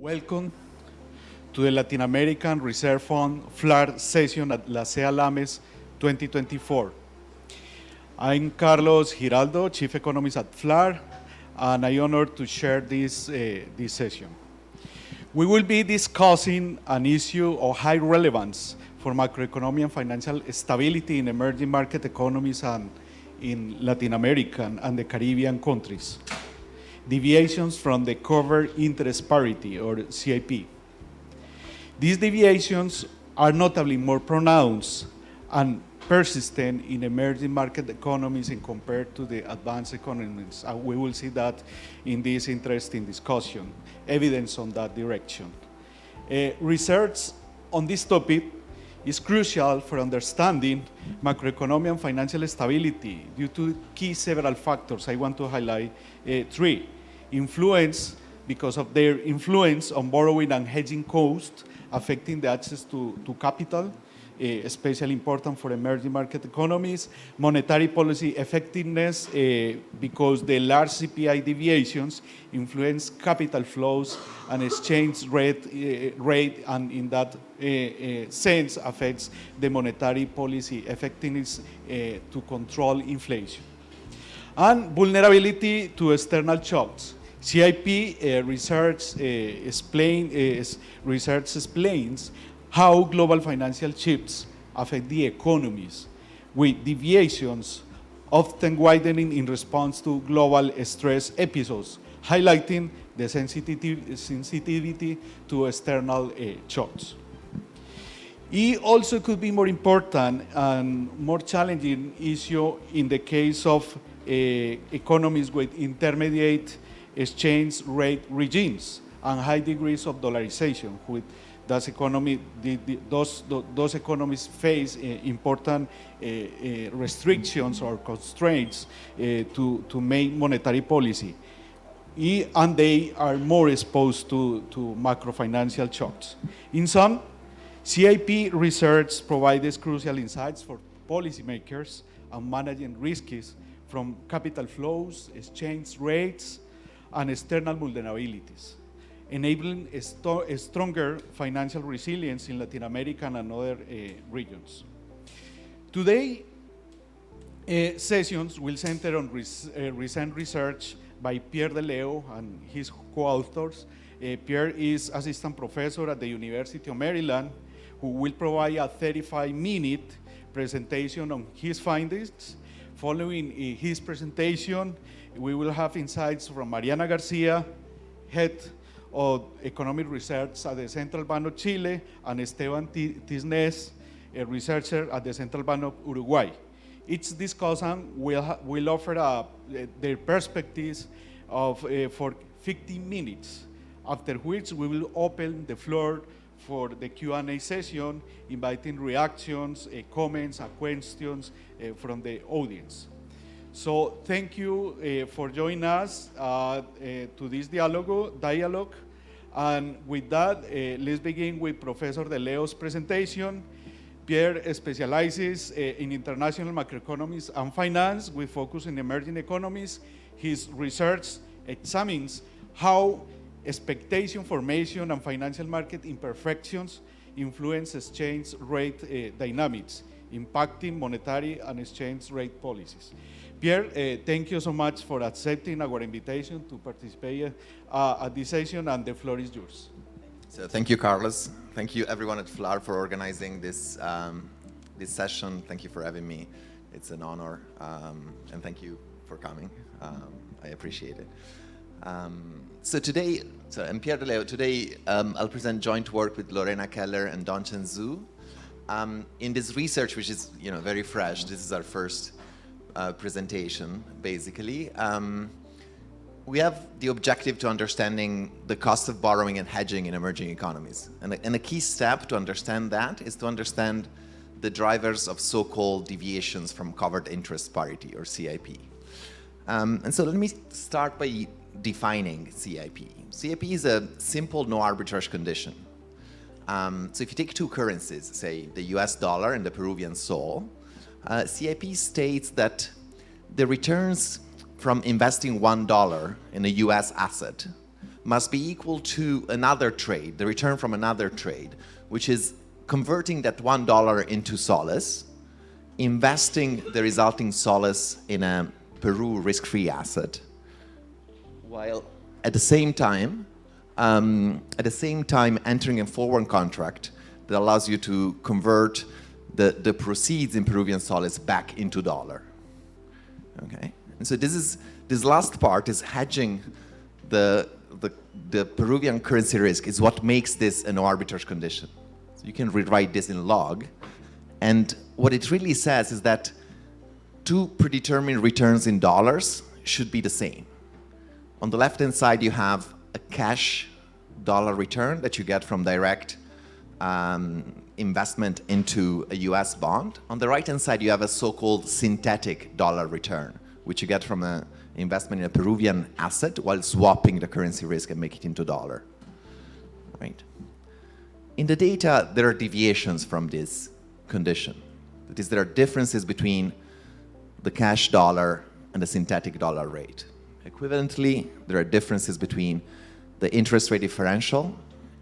Welcome to the Latin American Reserve Fund FLAR session at LACEA-LAMES 2024. I'm Carlos Giraldo, Chief Economist at FLAR, and I'm honored to share this session. We will be discussing an issue of high relevance for macroeconomic and financial stability in emerging market economies and in Latin American and the Caribbean countries. Deviations from the covered interest parity, or CIP. These deviations are notably more pronounced and persistent in emerging market economies in compared to the advanced economies. We will see that in this interesting discussion, evidence on that direction. Research on this topic is crucial for understanding macroeconomic and financial stability due to several factors. I want to highlight three. Influence, because of their influence on borrowing and hedging costs, affecting the access to capital, especially important for emerging market economies. Monetary policy effectiveness, because the large CPI deviations influence capital flows and exchange rate, and in that sense affects the monetary policy effectiveness to control inflation. And vulnerability to external shocks. CIP research explains how global financial shifts affect the economies, with deviations often widening in response to global stress episodes, highlighting the sensitivity to external shocks. It also could be more important and more challenging issue in the case of economies with intermediate exchange rate regimes and high degrees of dollarization, with those economies face important restrictions or constraints to make monetary policy, and they are more exposed to macro-financial shocks. In sum, CIP research provides crucial insights for policymakers and managing risks from capital flows, exchange rates, and external vulnerabilities, enabling a stronger financial resilience in Latin America and other regions. Today, sessions will center on recent research by Pierre De Leo and his co-authors. Pierre is assistant professor at the University of Maryland, who will provide a 35-minute presentation on his findings. Following his presentation, we will have insights from Mariana Garcia, head of economic research at the Central Bank of Chile, and Esteban Tisnes, a researcher at the Central Bank of Uruguay. Each discussant will offer their perspectives for 15 minutes, after which we will open the floor for the Q&A session, inviting reactions, comments, and questions from the audience. So thank you for joining us to this dialogue. And with that, let's begin with Professor De Leo's presentation. Pierre specializes in international macroeconomics and finance with focus in emerging economies. His research examines how expectation formation and financial market imperfections influence exchange rate dynamics, impacting monetary and exchange rate policies. Pierre, thank you so much for accepting our invitation to participate at this session, and the floor is yours. So thank you, Carlos. Thank you, everyone at FLAR, for organizing this session. Thank you for having me. It's an honor, and thank you for coming. I appreciate it. So today, I'm Pierre De Leo. Today, I'll present joint work with Lorena Keller and Dongchen Zhu in this research, which is very fresh. This is our first presentation, basically. We have the objective to understanding the cost of borrowing and hedging in emerging economies. And a key step to understand that is to understand the drivers of so-called deviations from covered interest parity, or CIP. And so let me start by defining CIP. CIP is a simple no arbitrage condition. So if you take two currencies, say the US dollar and the Peruvian sol, CIP states that the returns from investing $1 in a US asset must be equal to another trade, the return from another trade, which is converting that $1 into soles, investing the resulting soles in a Peru risk-free asset, while at the same time entering a forward contract that allows you to convert the proceeds in Peruvian soles back into dollar. Okay, and so this last part is hedging the Peruvian currency risk. Is what makes this an arbitrage condition. So you can rewrite this in log, and what it really says is that two predetermined returns in dollars should be the same. On the left-hand side, you have a cash dollar return that you get from direct investment into a US bond. On the right-hand side, you have a so-called synthetic dollar return, which you get from an investment in a Peruvian asset while swapping the currency risk and make it into dollar, right? In the data, there are deviations from this condition. That is, there are differences between the cash dollar and the synthetic dollar rate. Equivalently, there are differences between the interest rate differential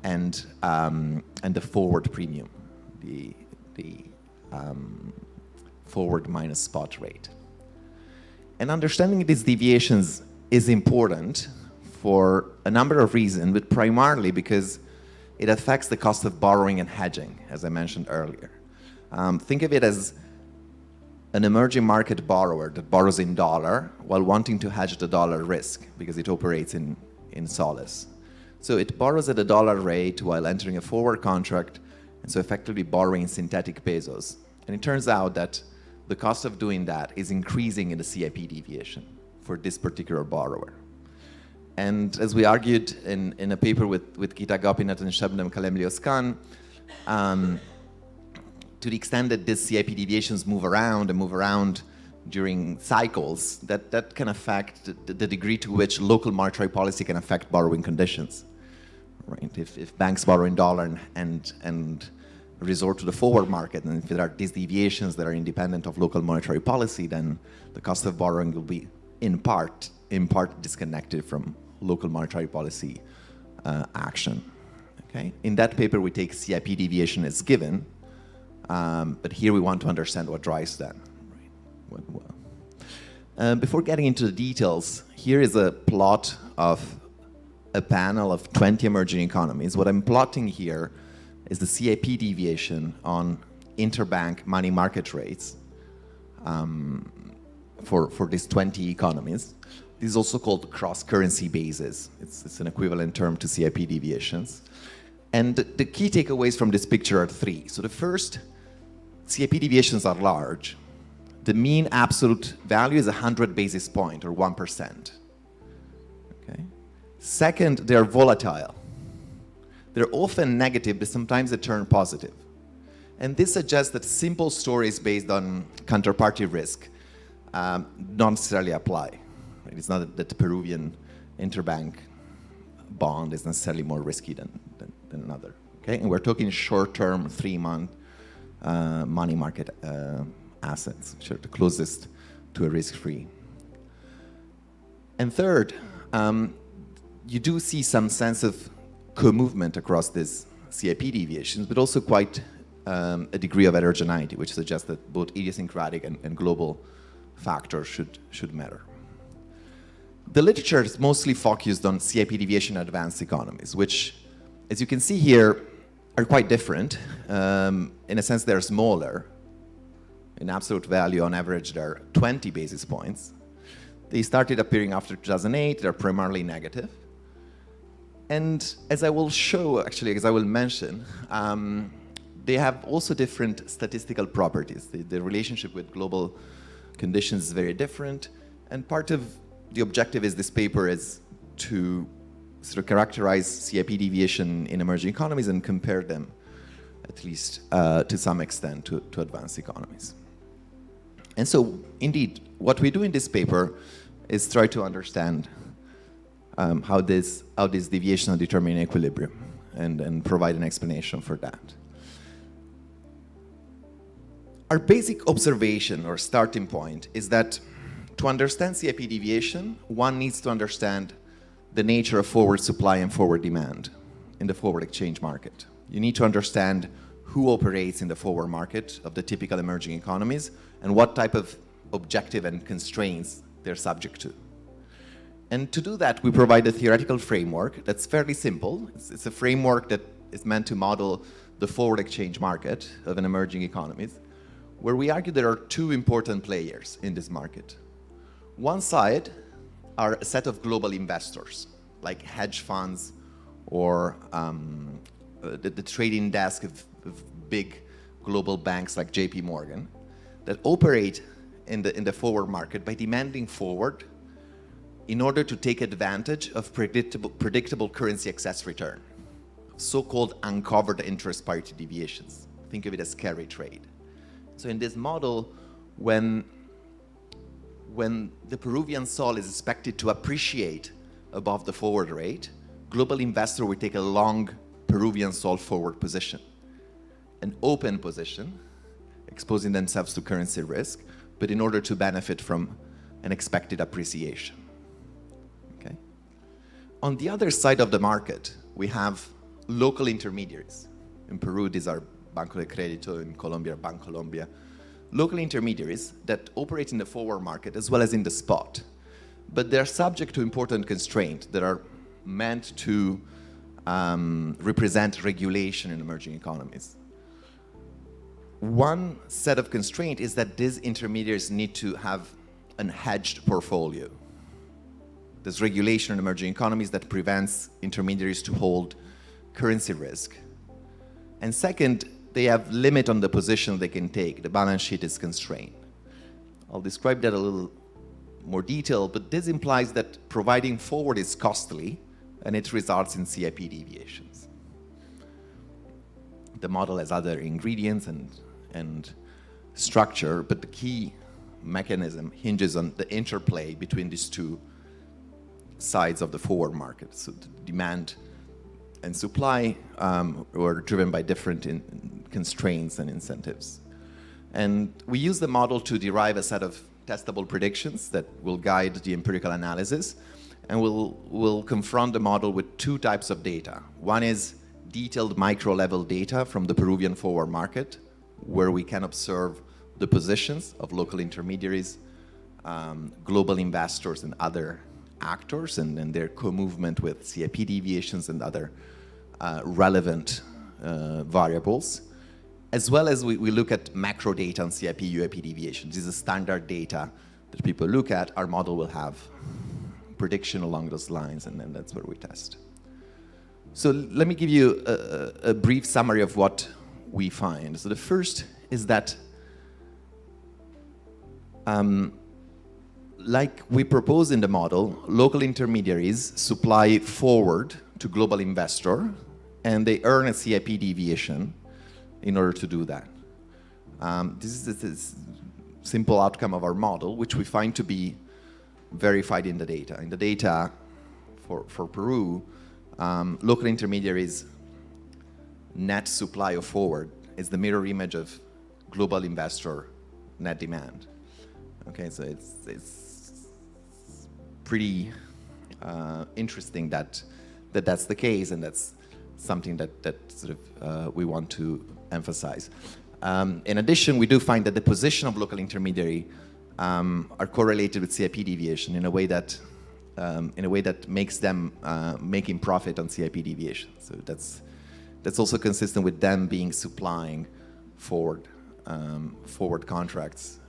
and the forward premium, the forward minus spot rate. And understanding these deviations is important for a number of reasons, but primarily because it affects the cost of borrowing and hedging, as I mentioned earlier. Think of it as an emerging market borrower that borrows in dollar while wanting to hedge the dollar risk because it operates in soles. So it borrows at a dollar rate while entering a forward contract, and so effectively borrowing synthetic pesos. And it turns out that the cost of doing that is increasing in the CIP deviation for this particular borrower. And as we argued in a paper with Gita Gopinath and Shabnam Kalemlios-Khan, to the extent that these CIP deviations move around during cycles, that can affect the degree to which local monetary policy can affect borrowing conditions. Right? If banks borrow in dollar and resort to the forward market, and if there are these deviations that are independent of local monetary policy, then the cost of borrowing will be in part disconnected from local monetary policy action. Okay? In that paper, we take CIP deviation as given, but here we want to understand what drives that. Right? Before getting into the details, here is a plot of a panel of 20 emerging economies. What I'm plotting here is the CIP deviation on interbank money market rates for these 20 economies. This is also called cross-currency basis. It's an equivalent term to CIP deviations. And the key takeaways from this picture are three. So the first, CIP deviations are large. The mean absolute value is 100 basis points, or 1%. Okay. Second, they're volatile. They're often negative, but sometimes they turn positive. And this suggests that simple stories based on counterparty risk don't necessarily apply. Right? It's not that the Peruvian interbank bond is necessarily more risky than another. Okay? And we're talking short-term, 3-month money market assets, which are the closest to a risk-free. And third, you do see some sense of co-movement across these CIP deviations, but also quite a degree of heterogeneity, which suggests that both idiosyncratic and global factors should matter. The literature is mostly focused on CIP deviation in advanced economies, which, as you can see here, are quite different. In a sense, they're smaller. In absolute value, on average, they're 20 basis points. They started appearing after 2008. They're primarily negative. And as I will show, actually, as I will mention, they have also different statistical properties. The relationship with global conditions is very different. And part of the objective is this paper is to sort of characterize CIP deviation in emerging economies and compare them, at least to some extent, to advanced economies. And so, indeed, what we do in this paper is try to understand how these deviations determine equilibrium and provide an explanation for that. Our basic observation or starting point is that to understand CIP deviation, one needs to understand the nature of forward supply and forward demand in the forward exchange market. You need to understand who operates in the forward market of the typical emerging economies and what type of objective and constraints they're subject to. And to do that, we provide a theoretical framework that's fairly simple. It's a framework that is meant to model the forward exchange market of an emerging economies, where we argue there are two important players in this market. One side are a set of global investors, like hedge funds or the trading desk of big global banks like JP Morgan, that operate in the forward market by demanding forward in order to take advantage of predictable currency excess return, so-called uncovered interest parity deviations. Think of it as carry trade. So in this model, when the Peruvian sol is expected to appreciate above the forward rate, global investor will take a long Peruvian sol forward position, an open position, exposing themselves to currency risk, but in order to benefit from an expected appreciation. Okay? On the other side of the market, we have local intermediaries. In Peru, these are Banco de Crédito, in Colombia, Bancolombia. Local intermediaries that operate in the forward market as well as in the spot. But they're subject to important constraints that are meant to represent regulation in emerging economies. One set of constraints is that these intermediaries need to have an hedged portfolio. There's regulation in emerging economies that prevents intermediaries to hold currency risk. And second, they have limit on the position they can take. The balance sheet is constrained. I'll describe that a little more detail, but this implies that providing forward is costly and it results in CIP deviations. The model has other ingredients and structure, but the key mechanism hinges on the interplay between these two sides of the forward market. So the demand and supply were driven by different constraints and incentives. And we use the model to derive a set of testable predictions that will guide the empirical analysis, and we'll confront the model with two types of data. One is detailed micro-level data from the Peruvian forward market, where we can observe the positions of local intermediaries, global investors and other actors, and their co-movement with CIP deviations and other relevant variables, as well as we look at macro data on CIP UIP deviations. This is standard data that people look at. Our model will have prediction along those lines, and then that's where we test. So let me give you a brief summary of what we find. So the first is that like we propose in the model, local intermediaries supply forward to global investor, and they earn a CIP deviation in order to do that. This is the simple outcome of our model, which we find to be verified in the data. In the data for Peru, local intermediaries' net supply of forward is the mirror image of global investor net demand. Okay, so it's pretty interesting that that's the case, and that's something that sort of we want to emphasize. In addition, we do find that the position of local intermediary are correlated with CIP deviation in a way that makes them making profit on CIP deviation. So that's also consistent with them being supplying forward contracts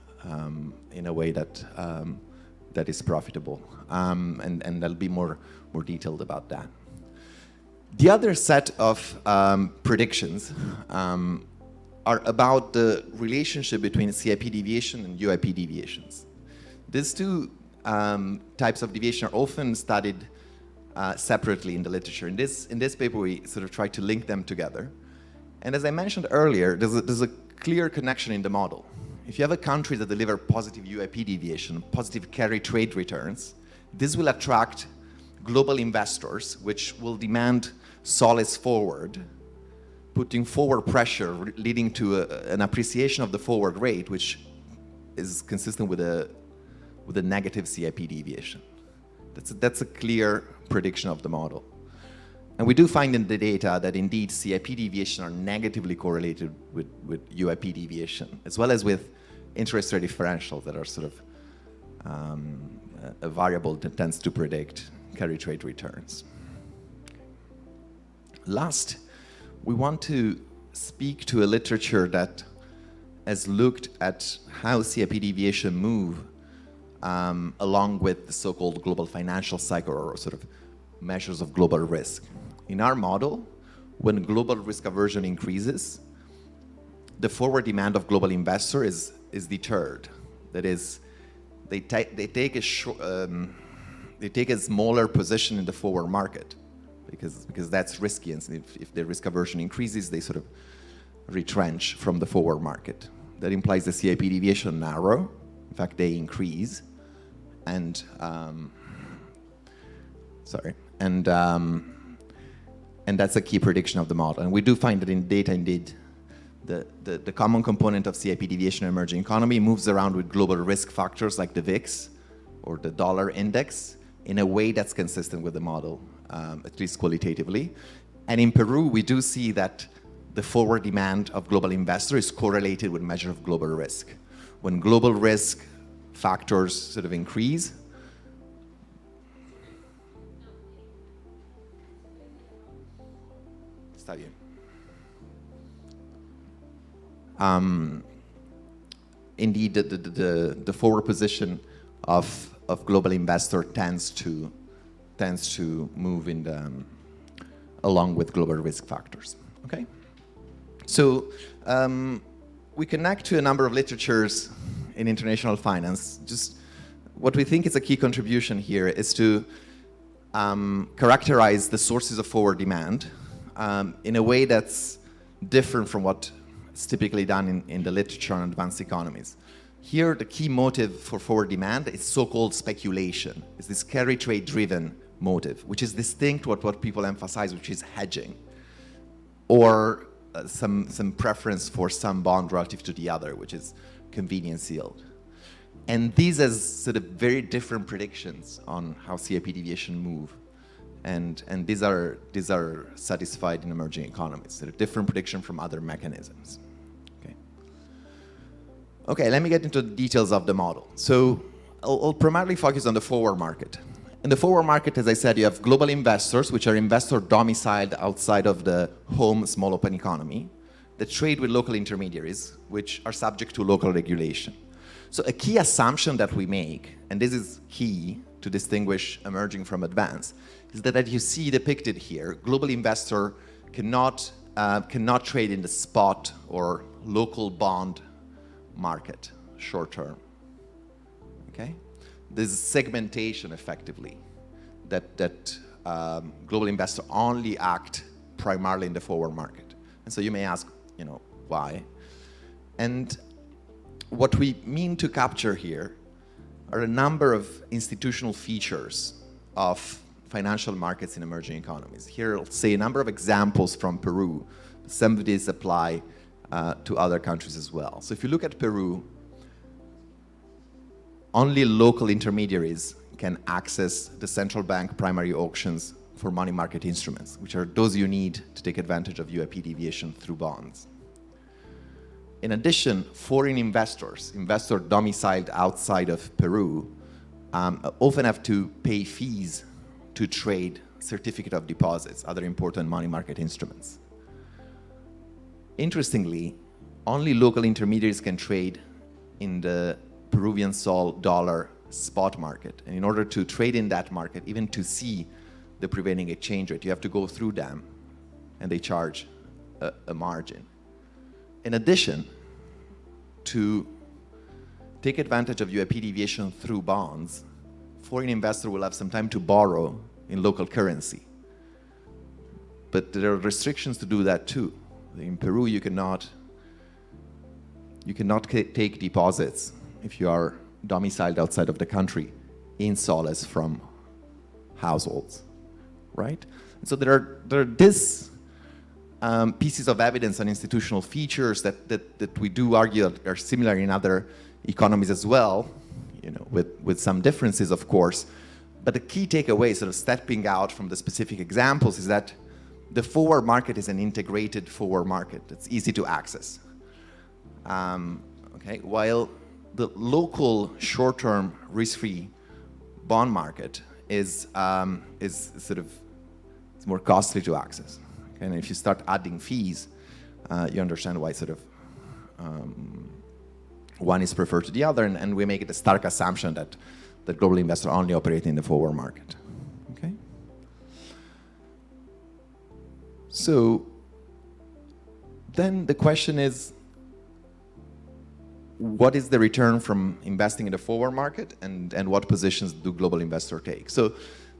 in a way that is profitable, and I'll be more detailed about that. The other set of predictions are about the relationship between CIP deviation and UIP deviations. These two types of deviation are often studied separately in the literature. In this paper, we sort of try to link them together. And as I mentioned earlier, there's a clear connection in the model. If you have a country that delivers positive UIP deviation, positive carry trade returns, this will attract global investors, which will demand solace forward, putting forward pressure, leading to an appreciation of the forward rate, which is consistent with a negative CIP deviation. That's a clear prediction of the model. And we do find in the data that indeed CIP deviation are negatively correlated with UIP deviation, as well as with interest rate differentials that are sort of a variable that tends to predict carry trade returns. Last, we want to speak to a literature that has looked at how CIP deviation move along with the so-called global financial cycle, or sort of measures of global risk. In our model, when global risk aversion increases, the forward demand of global investor is deterred. That is, they take a smaller position in the forward market because that's risky, and if the risk aversion increases, they sort of retrench from the forward market. That implies the CIP deviation narrow. In fact, they increase, and and that's a key prediction of the model. And we do find that in data, indeed, the common component of CIP deviation in emerging economy moves around with global risk factors like the VIX or the dollar index in a way that's consistent with the model, at least qualitatively. And in Peru, we do see that the forward demand of global investors is correlated with measure of global risk. When global risk factors sort of increase, está bien. Indeed, the forward position of global investor tends to move in along with global risk factors. Okay, so we connect to a number of literatures in international finance. Just what we think is a key contribution here is to characterize the sources of forward demand in a way that's different from what is typically done in the literature on advanced economies. Here, the key motive for forward demand is so-called speculation. It's this carry trade driven motive, which is distinct with what people emphasize, which is hedging, or some preference for some bond relative to the other, which is convenience yield. And these are sort of very different predictions on how CIP deviation move. And these are satisfied in emerging economies. They're a different prediction from other mechanisms. Okay, let me get into the details of the model. So I'll primarily focus on the forward market. In the forward market, as I said, you have global investors, which are investors domiciled outside of the home small open economy, that trade with local intermediaries, which are subject to local regulation. So a key assumption that we make, and this is key to distinguish emerging from advanced, is that, as you see depicted here, global investor cannot trade in the spot or local bond market short term. Okay, there's segmentation effectively that global investors only act primarily in the forward market. And so you may ask, why? And what we mean to capture here are a number of institutional features of financial markets in emerging economies. Here I'll say a number of examples from Peru. Some of these apply to other countries as well. So if you look at Peru, only local intermediaries can access the central bank primary auctions for money market instruments, which are those you need to take advantage of UIP deviation through bonds. In addition, foreign investors domiciled outside of Peru, often have to pay fees to trade certificate of deposits, other important money market instruments. Interestingly, only local intermediaries can trade in the Peruvian sol dollar spot market. And in order to trade in that market, even to see the prevailing exchange rate, you have to go through them, and they charge a margin. In addition, to take advantage of UIP deviation through bonds, foreign investor will have some time to borrow in local currency. But there are restrictions to do that too. In Peru, you cannot take deposits if you are domiciled outside of the country in soles from households, right? And so there are these pieces of evidence on institutional features that we do argue are similar in other economies as well, with some differences, of course. But the key takeaway, sort of stepping out from the specific examples, is that the forward market is an integrated forward market. It's easy to access. Okay, while the local short-term risk-free bond market is sort of, it's more costly to access. Okay? And if you start adding fees, you understand why sort of one is preferred to the other, and we make it a stark assumption that global investors only operate in the forward market. Okay. So then the question is, what is the return from investing in the forward market, and what positions do global investors take? So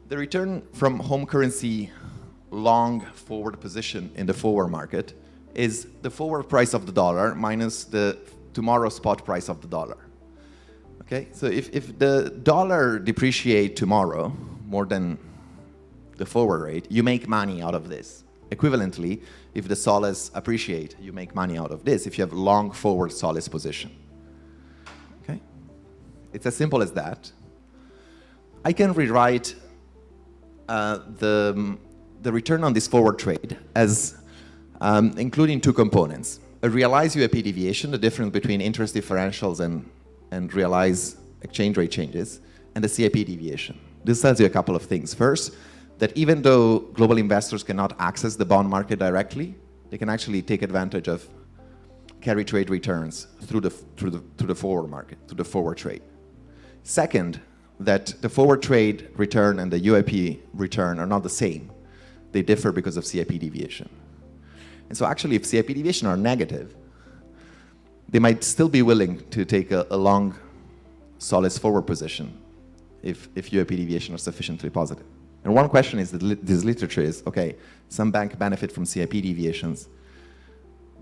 the return from home currency long forward position in the forward market is the forward price of the dollar minus the tomorrow spot price of the dollar. Okay, so if the dollar depreciate tomorrow more than the forward rate, you make money out of this. Equivalently, if the soles appreciate, you make money out of this if you have long forward soles position. Okay, it's as simple as that. I can rewrite the return on this forward trade as including two components: a realized UAP deviation, the difference between interest differentials and realized exchange rate changes, and the CAP deviation. This tells you a couple of things. First, that even though global investors cannot access the bond market directly, they can actually take advantage of carry trade returns through the forward market, through the forward trade. Second, that the forward trade return and the UAP return are not the same. They differ because of CAP deviation. And so actually, if CAP deviation are negative, they might still be willing to take a long soles forward position if UAP deviation are sufficiently positive. And one question is that this literature is, okay, some banks benefit from CAP deviations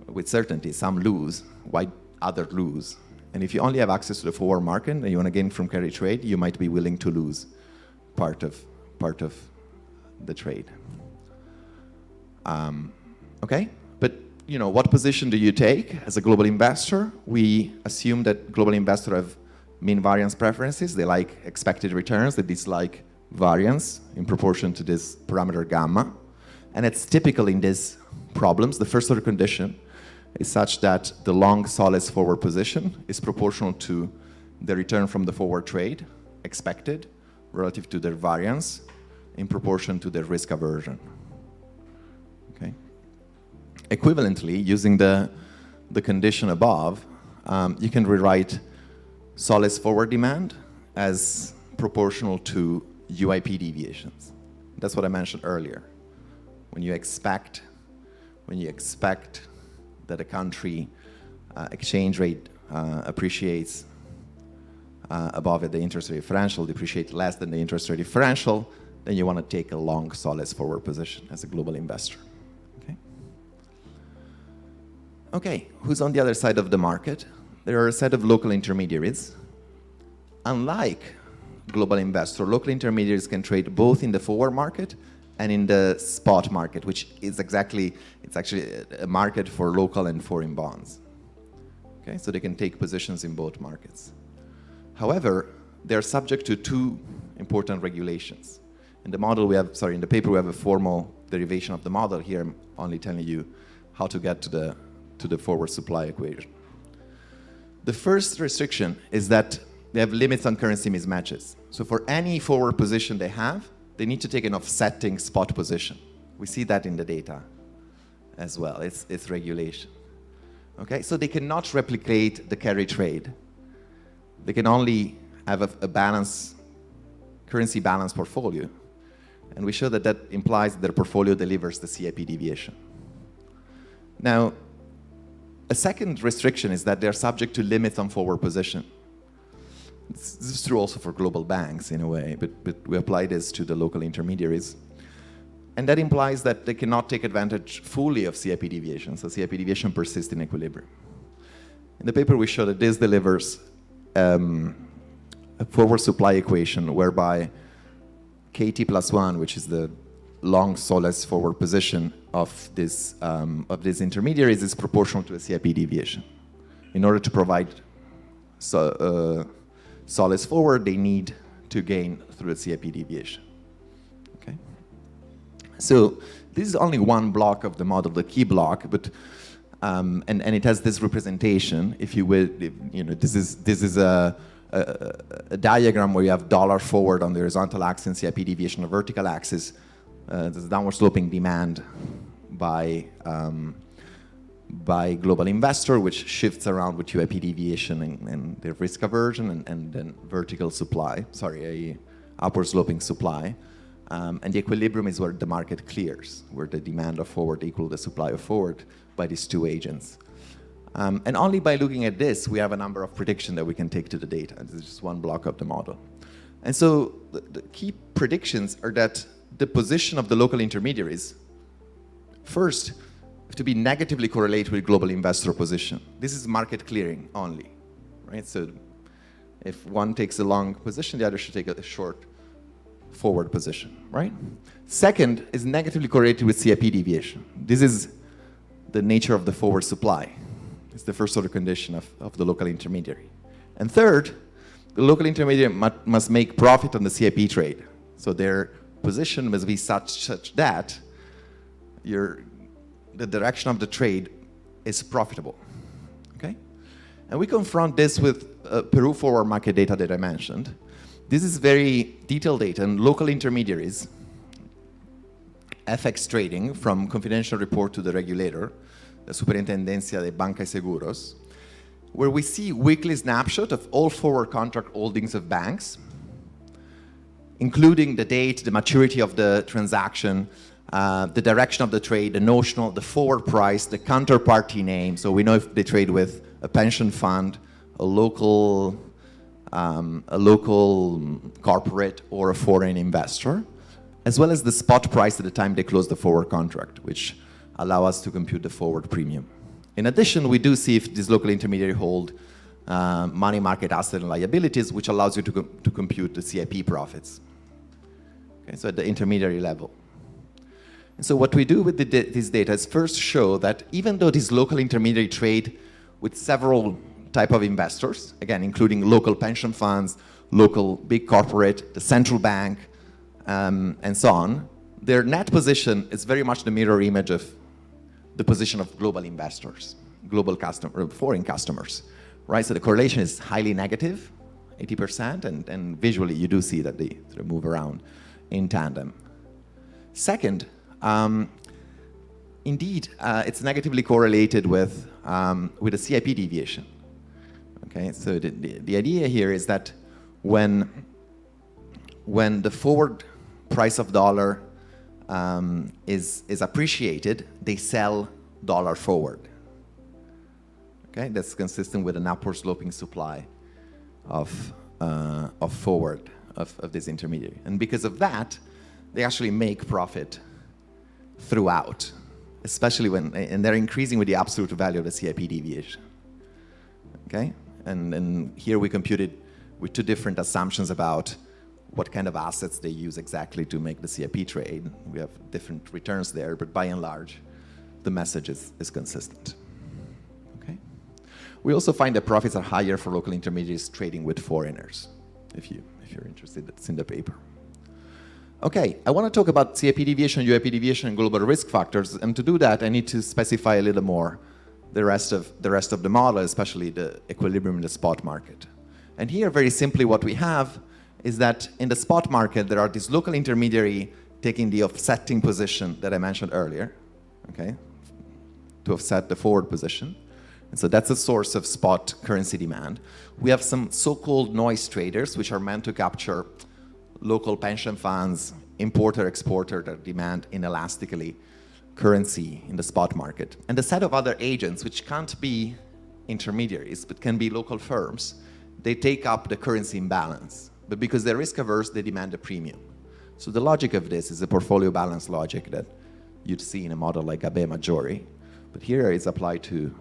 with certainty, some lose, why others lose? And if you only have access to the forward market and you want to gain from carry trade, you might be willing to lose part of the trade. Okay, but what position do you take as a global investor? We assume that global investors have mean variance preferences. They like expected returns. They dislike variance in proportion to this parameter gamma. And it's typical in these problems. The first order condition is such that the long soles forward position is proportional to the return from the forward trade expected relative to their variance in proportion to their risk aversion. Okay. Equivalently, using the condition above, you can rewrite soles forward demand as proportional to UIP deviations. That's what I mentioned earlier. When you expect that a country exchange rate appreciates above it, the interest rate differential depreciates less than the interest rate differential, then you want to take a long soles forward position as a global investor. Okay, who's on the other side of the market? There are a set of local intermediaries. Unlike global investor, local intermediaries can trade both in the forward market and in the spot market, which is actually a market for local and foreign bonds. Okay, so they can take positions in both markets. However, they're subject to two important regulations. In the paper we have a formal derivation of the model. Here I'm only telling you how to get to the forward supply equation. The first restriction is that they have limits on currency mismatches. So for any forward position they have, they need to take an offsetting spot position. We see that in the data as well. It's regulation. Okay, so they cannot replicate the carry trade. They can only have a currency balance portfolio. And we show that implies that their portfolio delivers the CAP deviation. Now, a second restriction is that they're subject to limits on forward position. This is true also for global banks in a way, but we apply this to the local intermediaries. And that implies that they cannot take advantage fully of CAP deviation, so CAP deviation persists in equilibrium. In the paper we show that this delivers a forward supply equation whereby KT plus 1, which is the long soles forward position of these intermediaries, is proportional to a CAP deviation. In order to provide soles forward, they need to gain through the CIP deviation. Okay? So this is only one block of the model, the key block, but and it has this representation. If you will, this is a diagram where you have dollar forward on the horizontal axis and CIP deviation on the vertical axis. There's downward sloping demand by global investor, which shifts around with UIP deviation and the risk aversion, and then vertical supply, a upward sloping supply. And the equilibrium is where the market clears, where the demand of forward equals the supply of forward by these two agents. And only by looking at this, we have a number of predictions that we can take to the data. This is just one block of the model. And so the key predictions are that the position of the local intermediaries, first, to be negatively correlated with global investor position. This is market clearing only, right? So if one takes a long position, the other should take a short forward position, right? Second is negatively correlated with CIP deviation. This is the nature of the forward supply. It's the first order condition of the local intermediary. And third, the local intermediary must make profit on the CIP trade. So their position must be such that the direction of the trade is profitable, okay? And we confront this with Peru forward market data that I mentioned. This is very detailed data, and local intermediaries, FX trading from confidential report to the regulator, the Superintendencia de Banca y Seguros, where we see weekly snapshot of all forward contract holdings of banks, including the date, the maturity of the transaction, the direction of the trade, the notional, the forward price, the counterparty name. So we know if they trade with a pension fund, a local corporate, or a foreign investor, as well as the spot price at the time they close the forward contract, which allow us to compute the forward premium. In addition, we do see if this local intermediary hold money market asset and liabilities, which allows you to compute the CIP profits. Okay, so at the intermediary level. And so what we do with this data is first show that even though these local intermediary trade with several type of investors, again, including local pension funds, local big corporate, the central bank, and so on, their net position is very much the mirror image of the position of global investors, global foreign customers, right? So the correlation is highly negative, 80%, and visually you do see that they sort of move around in tandem. Second, indeed, it's negatively correlated with the CIP deviation. Okay, so the idea here is that when the forward price of dollar is appreciated, they sell dollar forward. Okay, that's consistent with an upward sloping supply of forward of this intermediary, and because of that, they actually make profit throughout, especially and they're increasing with the absolute value of the CIP deviation. Okay, and here we computed with two different assumptions about what kind of assets they use exactly to make the CIP trade. We have different returns there, but by and large, the message is consistent. Okay, we also find that profits are higher for local intermediaries trading with foreigners. If you're interested, it's in the paper. Okay, I want to talk about CIP deviation, UIP deviation, and global risk factors, and to do that, I need to specify a little more the rest of the model, especially the equilibrium in the spot market. And here, very simply, what we have is that in the spot market, there are these local intermediary taking the offsetting position that I mentioned earlier, okay, to offset the forward position. And so that's a source of spot currency demand. We have some so-called noise traders, which are meant to capture local pension funds, importer, exporter that demand inelastically currency in the spot market. And the set of other agents, which can't be intermediaries, but can be local firms, they take up the currency imbalance. But because they're risk averse, they demand a premium. So the logic of this is a portfolio balance logic that you'd see in a model like Abe Maggiori. But here it's applied to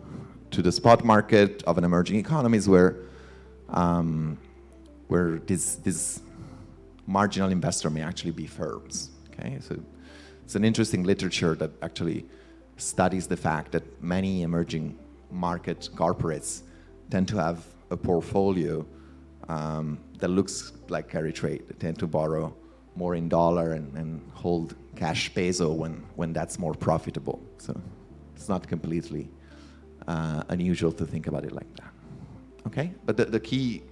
the spot market of an emerging economies where this marginal investor may actually be firms. Okay, so it's an interesting literature that actually studies the fact that many emerging market corporates tend to have a portfolio that looks like carry trade. They tend to borrow more in dollar and hold cash peso when that's more profitable. So it's not completely unusual to think about it like that. Okay, but the key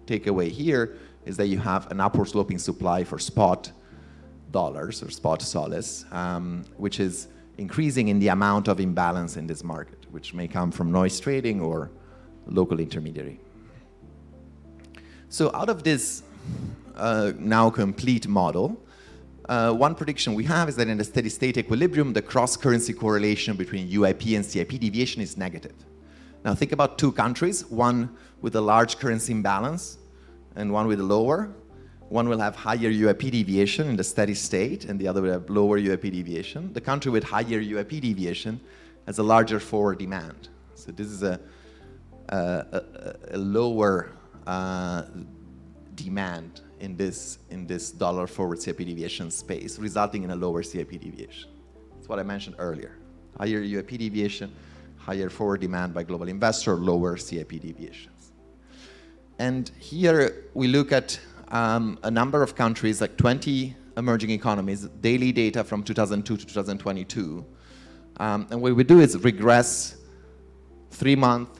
takeaway here is that you have an upward sloping supply for spot dollars or spot soles, which is increasing in the amount of imbalance in this market, which may come from noise trading or local intermediary. So out of this now complete model, one prediction we have is that in a steady state equilibrium, the cross-currency correlation between UIP and CIP deviation is negative. Now think about two countries, one with a large currency imbalance and one with a lower. One will have higher UIP deviation in the steady state and the other will have lower UIP deviation. The country with higher UIP deviation has a larger forward demand. So this is a lower demand in this dollar forward CIP deviation space, resulting in a lower CIP deviation. That's what I mentioned earlier. Higher UIP deviation, higher forward demand by global investor, lower CIP deviations. And here we look at a number of countries, like 20 emerging economies, daily data from 2002 to 2022. And what we do is regress 3-month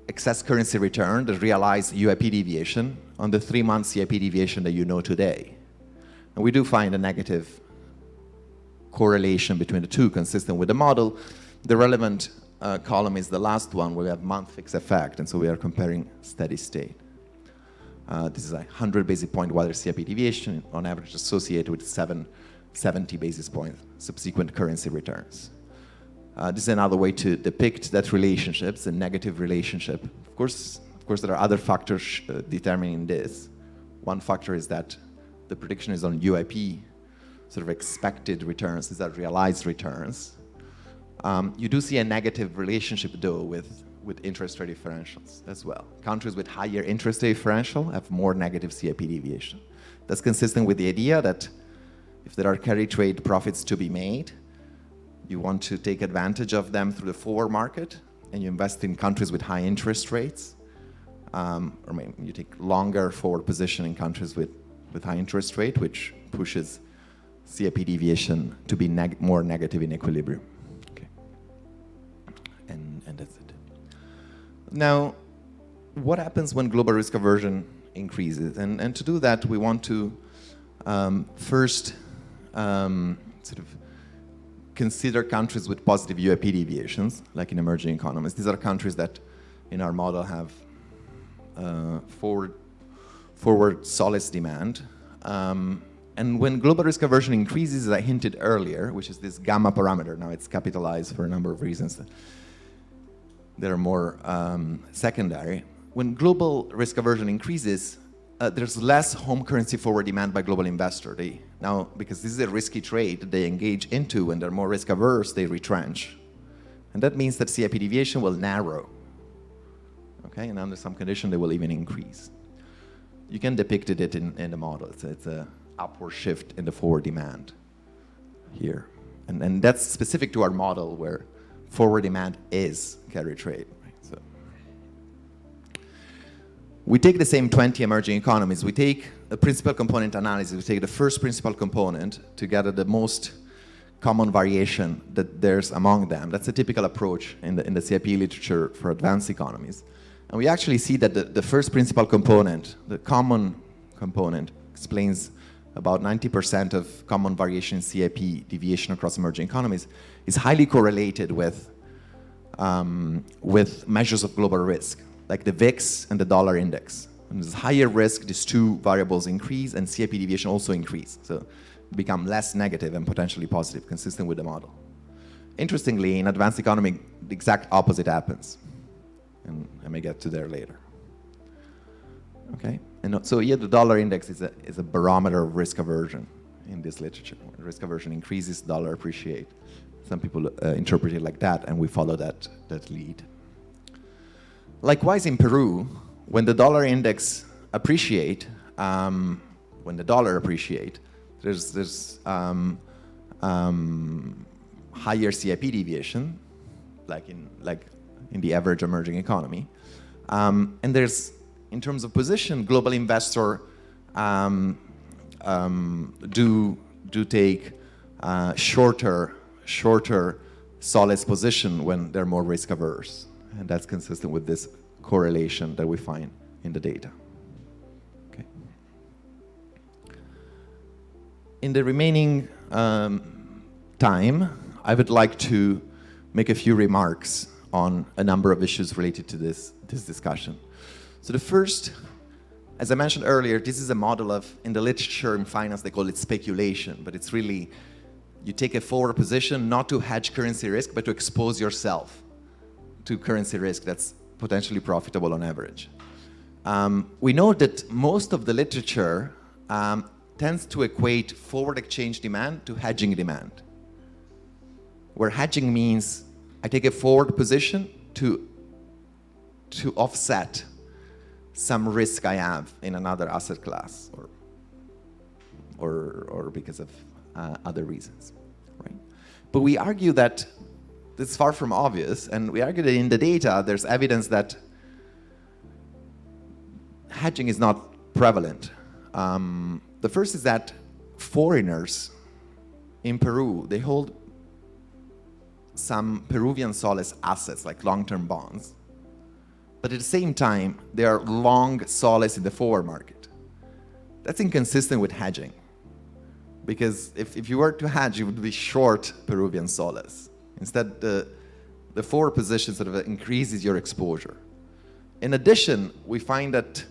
excess currency return, the realized UIP deviation, on the 3-month CIP deviation that you know today. And we do find a negative correlation between the two, consistent with the model. The relevant column is the last one, where we have month fixed effect, and so we are comparing steady state. This is a 100 basis point wider CIP deviation, on average associated with 70 basis point subsequent currency returns. This is another way to depict that relationship, it's a negative relationship. Of course, there are other factors determining this. One factor is that the prediction is on UIP, sort of expected returns, these are realized returns. You do see a negative relationship, though, with interest rate differentials as well. Countries with higher interest rate differential have more negative CIP deviation. That's consistent with the idea that if there are carry trade profits to be made, you want to take advantage of them through the forward market, and you invest in countries with high interest rates, or maybe you take longer forward position in countries with high interest rate, which pushes CIP deviation to be more negative in equilibrium. Okay, and that's it. Now, what happens when global risk aversion increases? And to do that, we want to first sort of consider countries with positive UIP deviations, like in emerging economies. These are countries that, in our model, have forward solace demand. And when global risk aversion increases, as I hinted earlier, which is this gamma parameter, now it's capitalized for a number of reasons that are more secondary. When global risk aversion increases, there's less home currency forward demand by global investor. Now, because this is a risky trade that they engage into, when they're more risk averse, they retrench. And that means that CIP deviation will narrow. Okay, and under some condition, they will even increase. You can depict it in the model. It's a upward shift in the forward demand here. And that's specific to our model, where forward demand is carry trade. Right? So we take the same 20 emerging economies. We take a principal component analysis. We take the first principal component to gather the most common variation that there's among them. That's a typical approach in the CIP literature for advanced economies. And we actually see that the first principal component, the common component, explains about 90% of common variation in CIP deviation across emerging economies, is highly correlated with measures of global risk, like the VIX and the dollar index. When there's higher risk, these two variables increase, and CIP deviation also increase. So become less negative and potentially positive, consistent with the model. Interestingly, in advanced economy, the exact opposite happens. And I may get to there later. Okay, and so here the dollar index is a barometer of risk aversion in this literature. When risk aversion increases, dollar appreciate. Some people interpret it like that, and we follow that lead. Likewise, in Peru, when the dollar index appreciate, there's higher CIP deviation, like in the average emerging economy, and there's in terms of position, global investor do take shorter Solis position when they're more risk averse. And that's consistent with this correlation that we find in the data. Okay. In the remaining time, I would like to make a few remarks on a number of issues related to this discussion. So the first, as I mentioned earlier, this is a model of, in the literature in finance, they call it speculation, but it's really, you take a forward position not to hedge currency risk, but to expose yourself to currency risk that's potentially profitable on average. We know that most of the literature tends to equate forward exchange demand to hedging demand, where hedging means I take a forward position to offset some risk I have in another asset class or because of other reasons, right? But we argue that it's far from obvious, and we argue that in the data there's evidence that hedging is not prevalent. The first is that foreigners in Peru, they hold some Peruvian soles assets like long-term bonds, but at the same time, they are long soles in the forward market. That's inconsistent with hedging, because if you were to hedge, you would be short Peruvian soles. Instead, the forward position sort of increases your exposure. In addition, we find that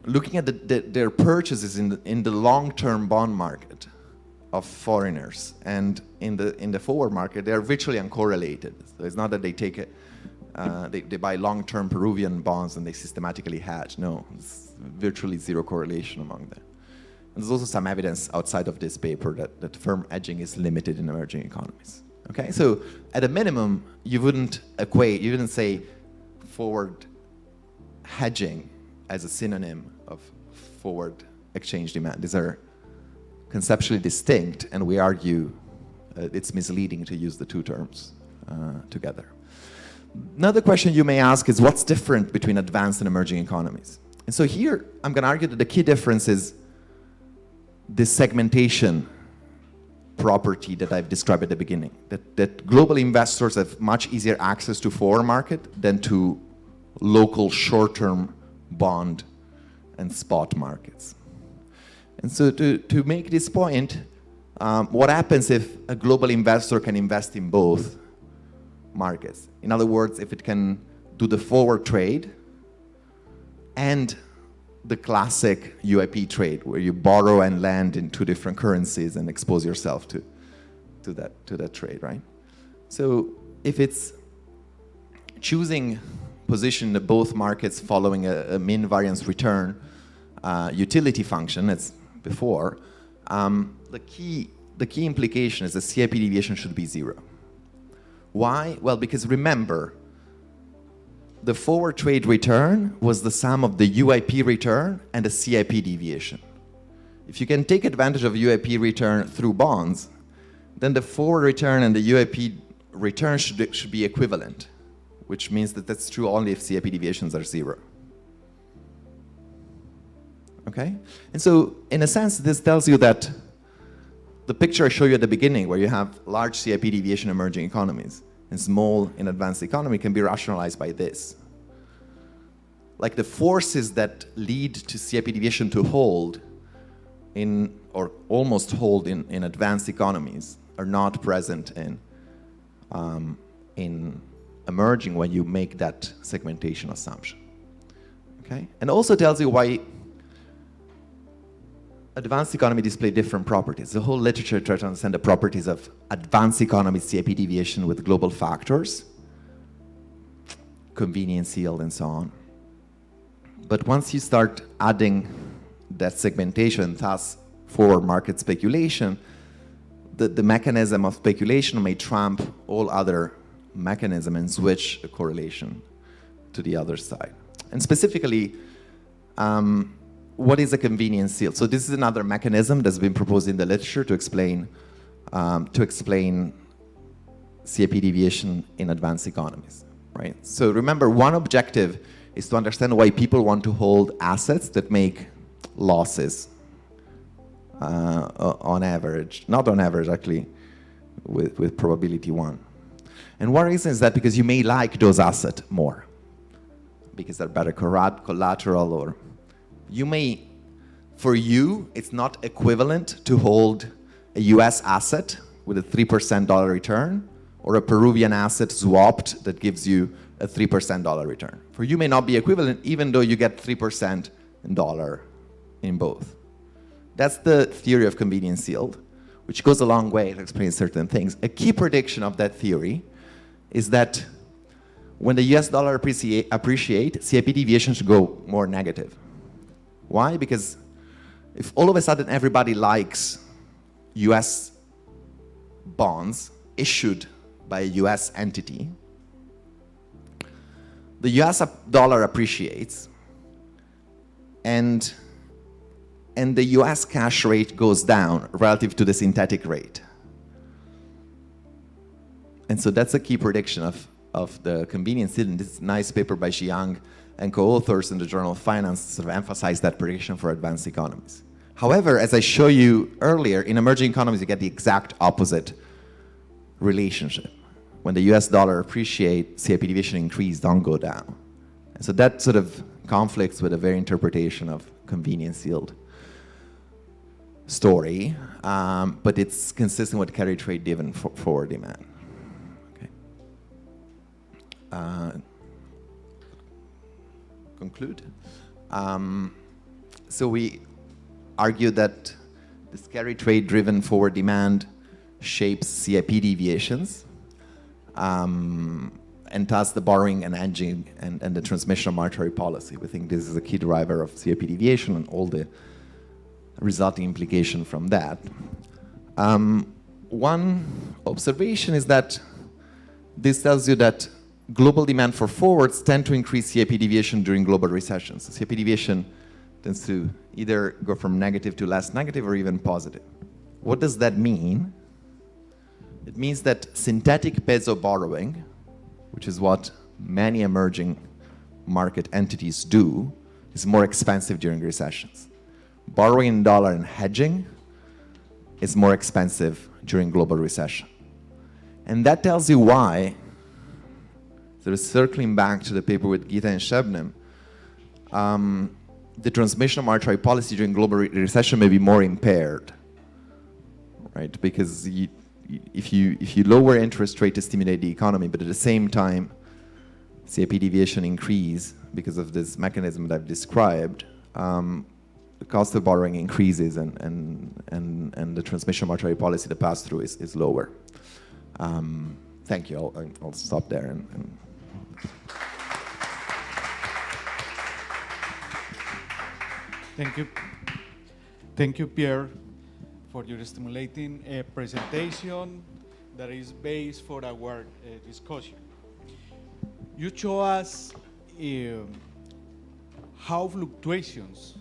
looking at their purchases in the long-term bond market of foreigners and in the forward market, they are virtually uncorrelated. So it's not that they take they buy long-term Peruvian bonds and they systematically hedge. No, it's virtually zero correlation among them. And there's also some evidence outside of this paper that firm hedging is limited in emerging economies. Okay, so at a minimum, you wouldn't say forward hedging as a synonym of forward exchange demand. These are conceptually distinct, and we argue it's misleading to use the two terms together. Another question you may ask is what's different between advanced and emerging economies? And so here, I'm going to argue that the key difference is this segmentation property that I've described at the beginning, that global investors have much easier access to foreign market than to local short-term bond and spot markets. And so to make this point, what happens if a global investor can invest in both markets? In other words, if it can do the forward trade and the classic UIP trade, where you borrow and lend in two different currencies and expose yourself to that trade, right? So if it's choosing position in both markets following a mean variance return utility function, as before, the key implication is the CIP deviation should be zero. Why? Well, because remember, the forward trade return was the sum of the UIP return and the CIP deviation. If you can take advantage of UIP return through bonds, then the forward return and the UIP return should be equivalent, which means that that's true only if CIP deviations are zero. Okay? And so, in a sense, this tells you that the picture I showed you at the beginning, where you have large CIP deviation in emerging economies and small in advanced economy, can be rationalized by this. Like the forces that lead to CIP deviation to hold in, or almost hold in advanced economies are not present in emerging when you make that segmentation assumption. Okay? And also tells you why advanced economy display different properties. The whole literature tries to understand the properties of advanced economy CIP deviation with global factors, convenience yield, and so on. But once you start adding that segmentation, thus forward market speculation, the mechanism of speculation may trump all other mechanisms and switch the correlation to the other side. And specifically, what is a convenience yield? So this is another mechanism that's been proposed in the literature to explain CIP deviation in advanced economies, right? So remember, one objective is to understand why people want to hold assets that make losses on average, not on average actually, with probability 1. And one reason is that because you may like those assets more, because they're better collateral, or you may, for you, it's not equivalent to hold a US asset with a 3% dollar return or a Peruvian asset swapped that gives you a 3% dollar return. For you may not be equivalent even though you get 3% in dollar in both. That's the theory of convenience yield, which goes a long way to explain certain things. A key prediction of that theory is that when the US dollar appreciate, CIP deviations go more negative. Why? Because if all of a sudden everybody likes US bonds issued by a US entity, the US dollar appreciates and the US cash rate goes down relative to the synthetic rate. And so that's a key prediction of the convenience yield. And this nice paper by Jiang and co-authors in the Journal of Finance sort of emphasize that prediction for advanced economies. However, as I showed you earlier, in emerging economies, you get the exact opposite relationship. When the US dollar appreciates, CIP deviation increase, don't go down. And so that sort of conflicts with a very interpretation of convenience yield story, but it's consistent with carry trade given forward demand. Okay. Conclude. So we argue that this carry trade driven forward demand shapes CIP deviations, and thus the borrowing and hedging and the transmission of monetary policy. We think this is a key driver of CIP deviation and all the resulting implication from that. One observation is that this tells you that global demand for forwards tend to increase CIP deviation during global recessions. CIP deviation tends to either go from negative to less negative or even positive. What does that mean? It means that synthetic peso borrowing, which is what many emerging market entities do, is more expensive during recessions. Borrowing in dollar and hedging is more expensive during global recession. And that tells you why, sort of circling back to the paper with Gita and Shebnem, the transmission of monetary policy during global recession may be more impaired, right? Because if you lower interest rate to stimulate the economy, but at the same time, CIP deviation increase because of this mechanism that I've described, the cost of borrowing increases and the transmission of monetary policy, the pass-through is lower. Thank you. I'll stop there. And Thank you. Thank you, Pierre, for your stimulating presentation that is based for our discussion. You show us how fluctuations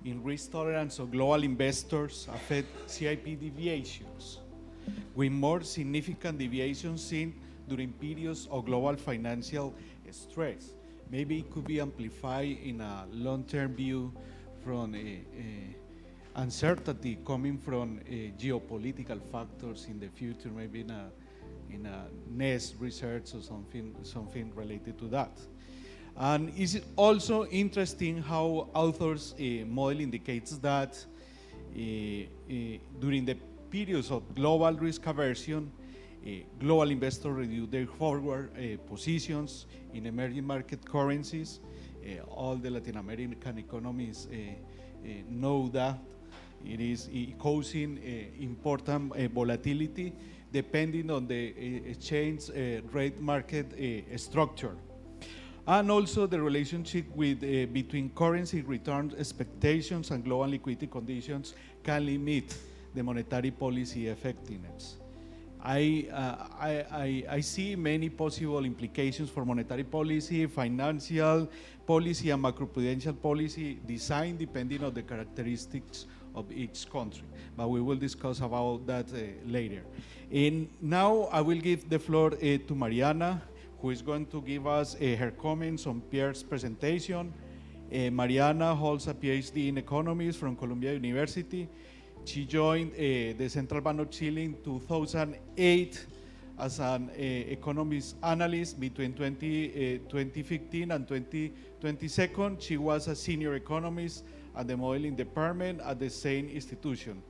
in risk tolerance of global investors affect CIP deviations, with more significant deviations seen during periods of global financial stress. Maybe it could be amplified in a long-term view from uncertainty coming from geopolitical factors in the future, maybe in a next research or something related to that. And it's also interesting how authors' model indicates that during the periods of global risk aversion, global investors reduce their forward positions in emerging market currencies. All the Latin American economies know that it is causing important volatility depending on the exchange rate market structure. And also the relationship with, between currency return expectations and global liquidity conditions can limit the monetary policy effectiveness. I see many possible implications for monetary policy, financial policy, and macroprudential policy design depending on the characteristics of each country. But we will discuss about that later. And now I will give the floor to Mariana, who is going to give us her comments on Pierre's presentation. Mariana holds a PhD in economics from Columbia University. She joined the Central Bank of Chile in 2008 as an economist analyst. Between 2015 and 2022, she was a senior economist at the modeling department at the same institution,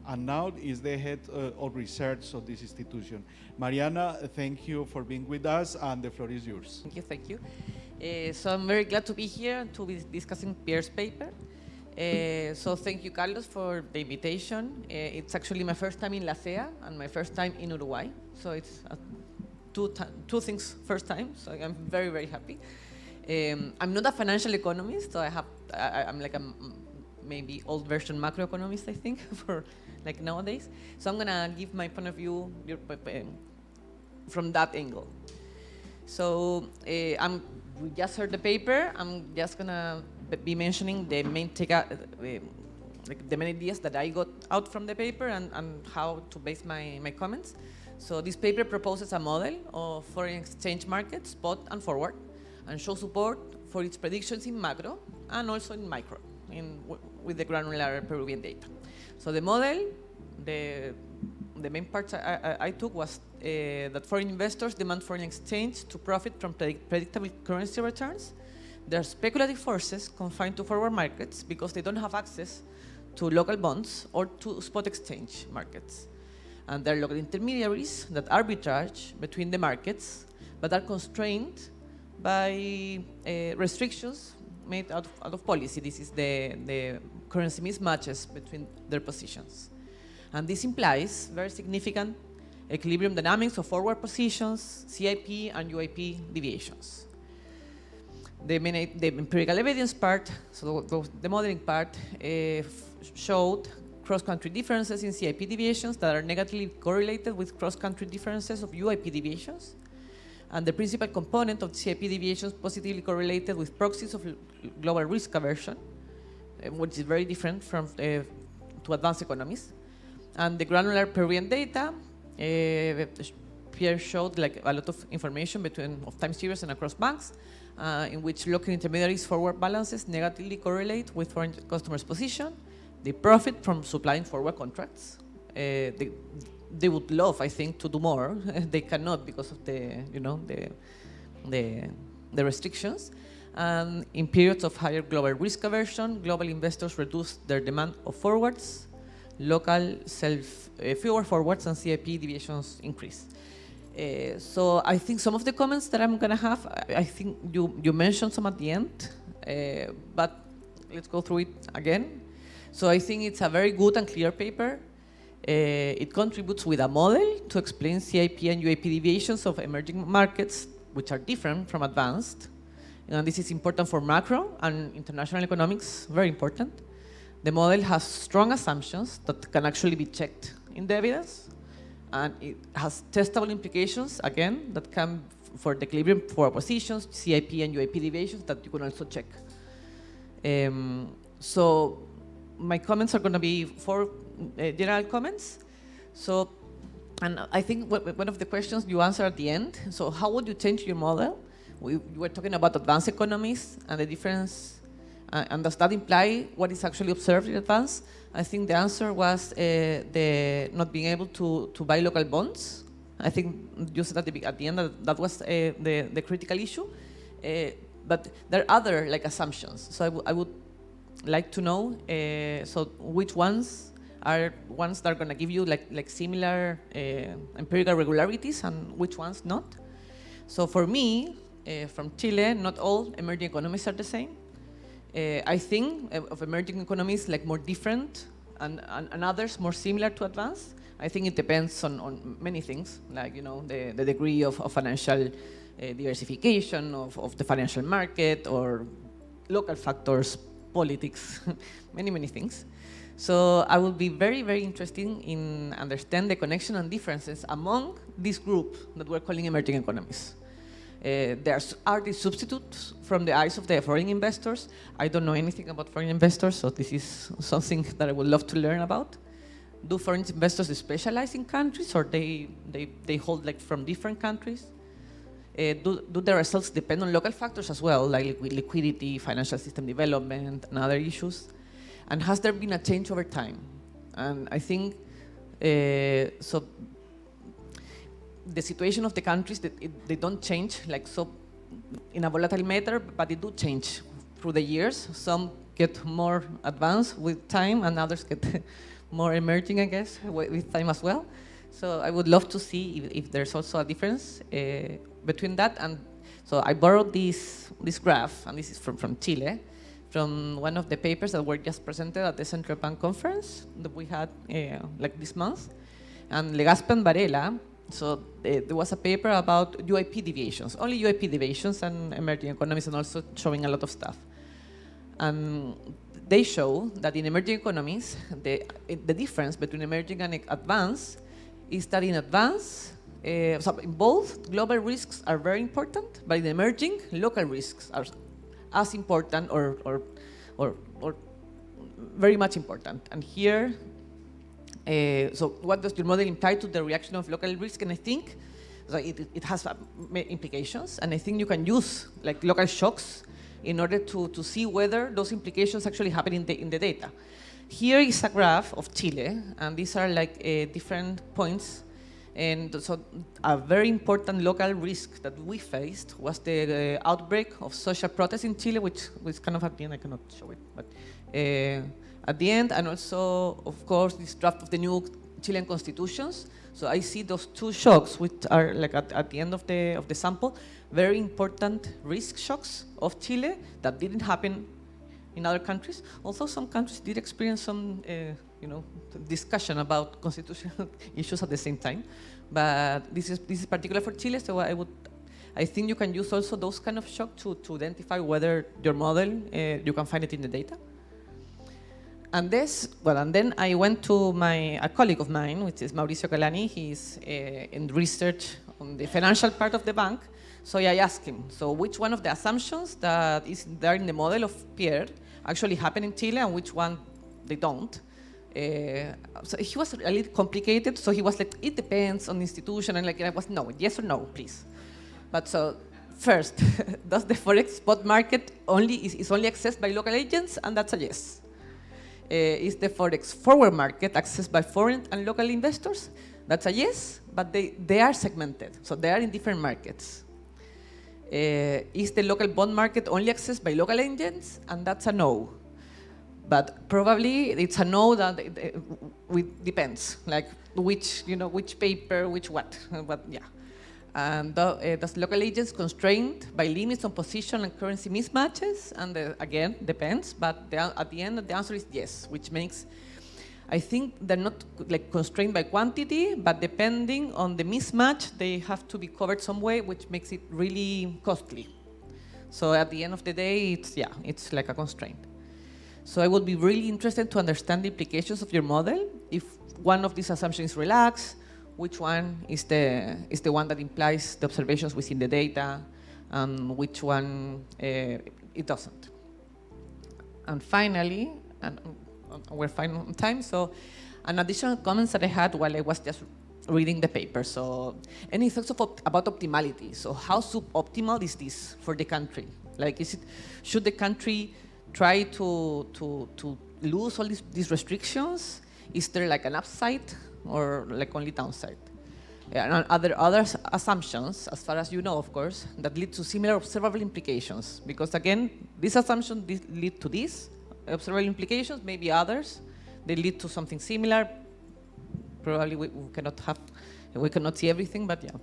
and now is the head of research of this institution. Mariana, thank you for being with us, and the floor is yours. Thank you. So I'm very glad to be here to be discussing Pierre's paper. So thank you, Carlos, for the invitation. It's actually my first time in LACEA and my first time in Uruguay. So it's two things first time, so I'm very, very happy. I'm not a financial economist, so I'm like a maybe old version macroeconomist, I think, for like nowadays. So I'm gonna give my point of view from that angle. So we just heard the paper. I'm just gonna be mentioning the main like the main ideas that I got out from the paper and how to base my comments. So this paper proposes a model of foreign exchange markets, spot and forward, and shows support for its predictions in macro and also in micro, with the granular Peruvian data. So the model, the main parts I took was that foreign investors demand foreign exchange to profit from predictable currency returns. There are speculative forces confined to forward markets because they don't have access to local bonds or to spot exchange markets. And there are local intermediaries that arbitrage between the markets but are constrained by restrictions made out of policy. This is the currency mismatches between their positions. And this implies very significant equilibrium dynamics of forward positions, CIP and UIP deviations. The empirical evidence part, so the modeling part, showed cross-country differences in CIP deviations that are negatively correlated with cross-country differences of UIP deviations. And the principal component of CIP deviations positively correlated with proxies of global risk aversion, which is very different from to advanced economies. And the granular Peruvian data, Pierre showed like a lot of information of time series and across banks, in which local intermediaries forward balances negatively correlate with foreign customers' position. They profit from supplying forward contracts. They would love, I think, to do more. They cannot because of the restrictions. And in periods of higher global risk aversion, global investors reduce their demand of forwards. Local fewer forwards and CIP deviations increase. So I think some of the comments that I'm gonna have, I think you mentioned some at the end, but let's go through it again. So I think it's a very good and clear paper. It contributes with a model to explain CIP and UIP deviations of emerging markets, which are different from advanced. And this is important for macro and international economics, very important. The model has strong assumptions that can actually be checked in the evidence. And it has testable implications, again, that come for the equilibrium for positions, CIP and UIP deviations that you can also check. So my comments are going to be 4 general comments. So, and I think one of the questions you answered at the end, so how would you change your model? You were talking about advanced economies and the difference, and does that imply what is actually observed in advance? I think the answer was the not being able to buy local bonds. I think you said at the end that was the critical issue. But there are other like assumptions. So I would like to know, so which ones are ones that are going to give you like similar empirical regularities and which ones not. So for me, from Chile, not all emerging economies are the same. I think of emerging economies like more different and others more similar to advanced. I think it depends on many things, like the degree of financial diversification of the financial market or local factors, politics, many things. So I would be very, very interested in understand the connection and differences among this group that we're calling emerging economies. Are these substitutes from the eyes of the foreign investors? I don't know anything about foreign investors, so this is something that I would love to learn about. Do foreign investors specialize in countries, or they hold like from different countries? do the results depend on local factors as well, like liquidity, financial system development, and other issues? And has there been a change over time? And I think, so the situation of the countries, they don't change like so in a volatile manner, but they do change through the years. Some get more advanced with time, and others get more emerging, I guess, with time as well. So I would love to see if there's also a difference between that. And so I borrowed this graph, and this is from Chile, from one of the papers that were just presented at the Central Bank conference that we had like this month. And Legaspi and Varela, so there was a paper about UIP deviations, only UIP deviations and emerging economies, and also showing a lot of stuff. And they show that in emerging economies, the difference between emerging and advanced is that in advance, so in both, global risks are very important, but in emerging, local risks are as important or very much important. And here, so what does your model imply to the reaction of local risk? And I think so it has implications, and I think you can use like local shocks in order to see whether those implications actually happen in the data. Here is a graph of Chile, and these are like different points. And so a very important local risk that we faced was the outbreak of social protest in Chile, which was kind of at the end, I cannot show it, but at the end, and also, of course, this draft of the new Chilean constitutions. So I see those two shocks, which are like at the end of the sample, very important risk shocks of Chile that didn't happen in other countries. Although some countries did experience some, discussion about constitutional issues at the same time. But this is particular for Chile, so I think you can use also those kind of shocks to identify whether your model, you can find it in the data. And then I went to a colleague of mine, which is Mauricio Calani. He's in research on the financial part of the bank. So I asked him, so which one of the assumptions that is there in the model of Pierre actually happen in Chile and which one they don't? So he was a little complicated, so he was like, it depends on the institution, and like I was, no, yes or no, please. But so first, does the Forex spot market is only accessed by local agents? And that's a yes. Is the Forex forward market accessed by foreign and local investors? That's a yes, but they are segmented, so they are in different markets. Is the local bond market only accessed by local agents? And that's a no. But probably it's a no that it depends, like which paper, which what, but yeah. And does local agents constrained by limits on position and currency mismatches? And again, depends, but at the end, the answer is yes, which makes, I think they're not like constrained by quantity, but depending on the mismatch, they have to be covered some way, which makes it really costly. So at the end of the day, it's like a constraint. So I would be really interested to understand the implications of your model. If one of these assumptions is relaxed, which one is the one that implies the observations within the data, and which one it doesn't. And finally, and we're fine on time, so an additional comments that I had while I was just reading the paper. So any thoughts about optimality? So how suboptimal is this for the country? Like, should the country try to lose all these restrictions? Is there like an upside or like only downside? And are there other assumptions, as far as you know, of course, that lead to similar observable implications? Because again, this assumption lead to these observable implications, maybe others, they lead to something similar. Probably we cannot see everything, but yeah.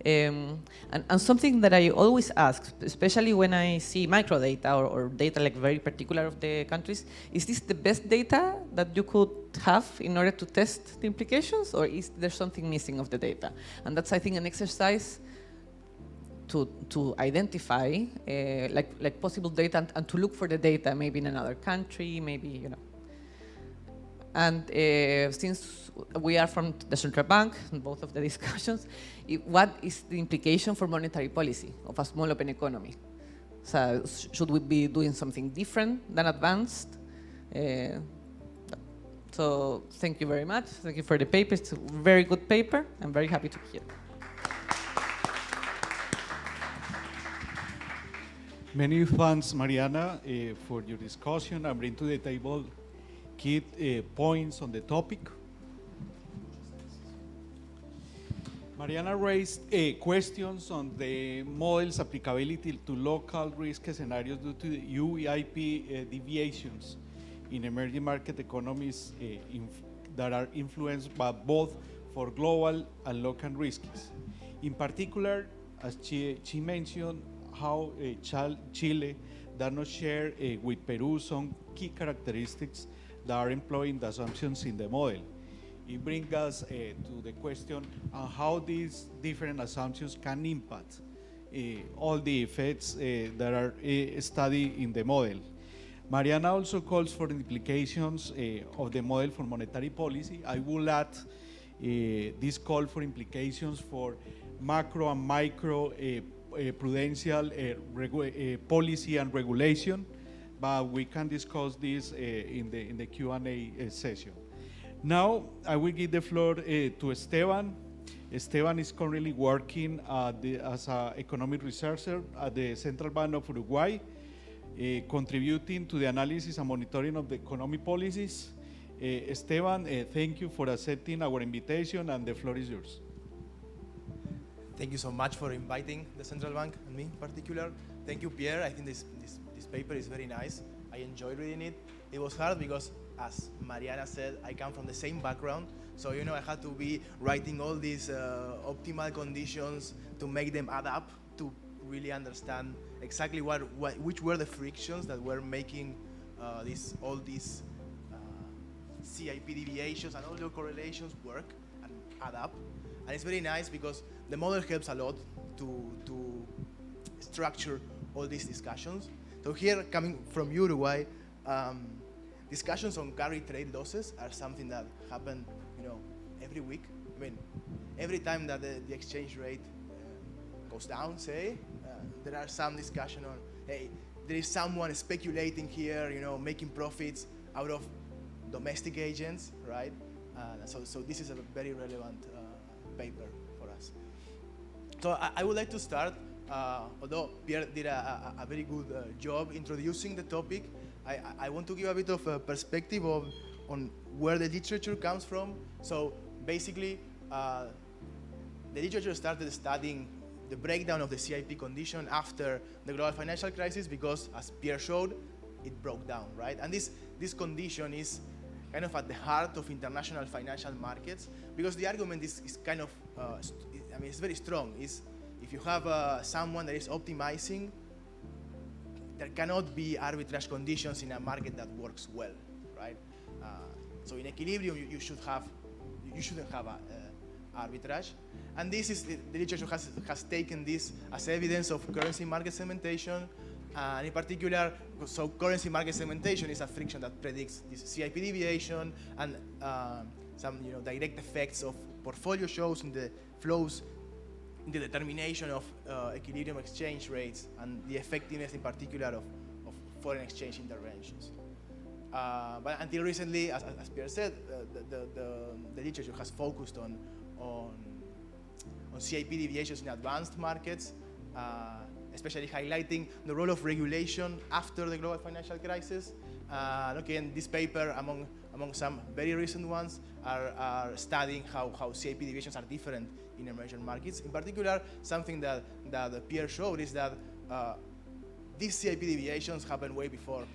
And something that I always ask, especially when I see microdata or data like very particular of the countries, is this the best data that you could have in order to test the implications, or is there something missing of the data? And that's, I think, an exercise to identify like possible data and to look for the data maybe in another country, maybe, And since we are from the Central Bank, in both of the discussions, what is the implication for monetary policy of a small open economy? So should we be doing something different than advanced? So thank you very much. Thank you for the paper. It's a very good paper. I'm very happy to hear. Many thanks, Mariana, for your discussion and bring to the table key points on the topic. Mariana raised questions on the model's applicability to local risk scenarios due to the UEIP deviations in emerging market economies that are influenced by both for global and local risks. In particular, as she mentioned, how Chile does not share with Peru some key characteristics that are employed in the assumptions in the model. It brings us to the question on how these different assumptions can impact all the effects that are studied in the model. Mariana also calls for the implications of the model for monetary policy. I will add this call for implications for macro and micro prudential policy and regulation, but we can discuss this in the Q&A session. Now, I will give the floor to Esteban. Esteban is currently working as an economic researcher at the Central Bank of Uruguay, contributing to the analysis and monitoring of the economic policies. Esteban, thank you for accepting our invitation, and the floor is yours. Thank you so much for inviting the Central Bank and me in particular. Thank you, Pierre. I think this paper is very nice. I enjoyed reading it. It was hard because, as Mariana said, I come from the same background. So, you know, I had to be writing all these optimal conditions to make them add up to really understand exactly which were the frictions that were making all these CIP deviations and all the correlations work and add up. And it's very nice because the model helps a lot to structure all these discussions. So here, coming from Uruguay, discussions on carry trade losses are something that happen, you know, every week. I mean, every time that the exchange rate goes down, say, there are some discussion on, hey, there is someone speculating here, you know, making profits out of domestic agents, right? So this is a very relevant paper for us. So I would like to start, although Pierre did a very good job introducing the topic, I want to give a bit of a perspective on where the literature comes from. So basically, the literature started studying the breakdown of the CIP condition after the global financial crisis because, as Pierre showed, it broke down, right? And this condition is kind of at the heart of international financial markets because the argument is kind of, I mean, it's very strong. If you have someone that is optimizing, there cannot be arbitrage conditions in a market that works well, right? So in equilibrium, you shouldn't have arbitrage. And this is, the literature has taken this as evidence of currency market segmentation. And in particular, so currency market segmentation is a friction that predicts this CIP deviation and some direct effects of portfolio shows in the flows, in the determination of equilibrium exchange rates and the effectiveness in particular of foreign exchange interventions. But until recently, as Pierre said, the literature has focused on CIP deviations in advanced markets, especially highlighting the role of regulation after the global financial crisis. Okay, and this paper, among some very recent ones, are studying how CIP deviations are different in emerging markets. In particular, something that Pierre showed is that these CIP deviations happened way before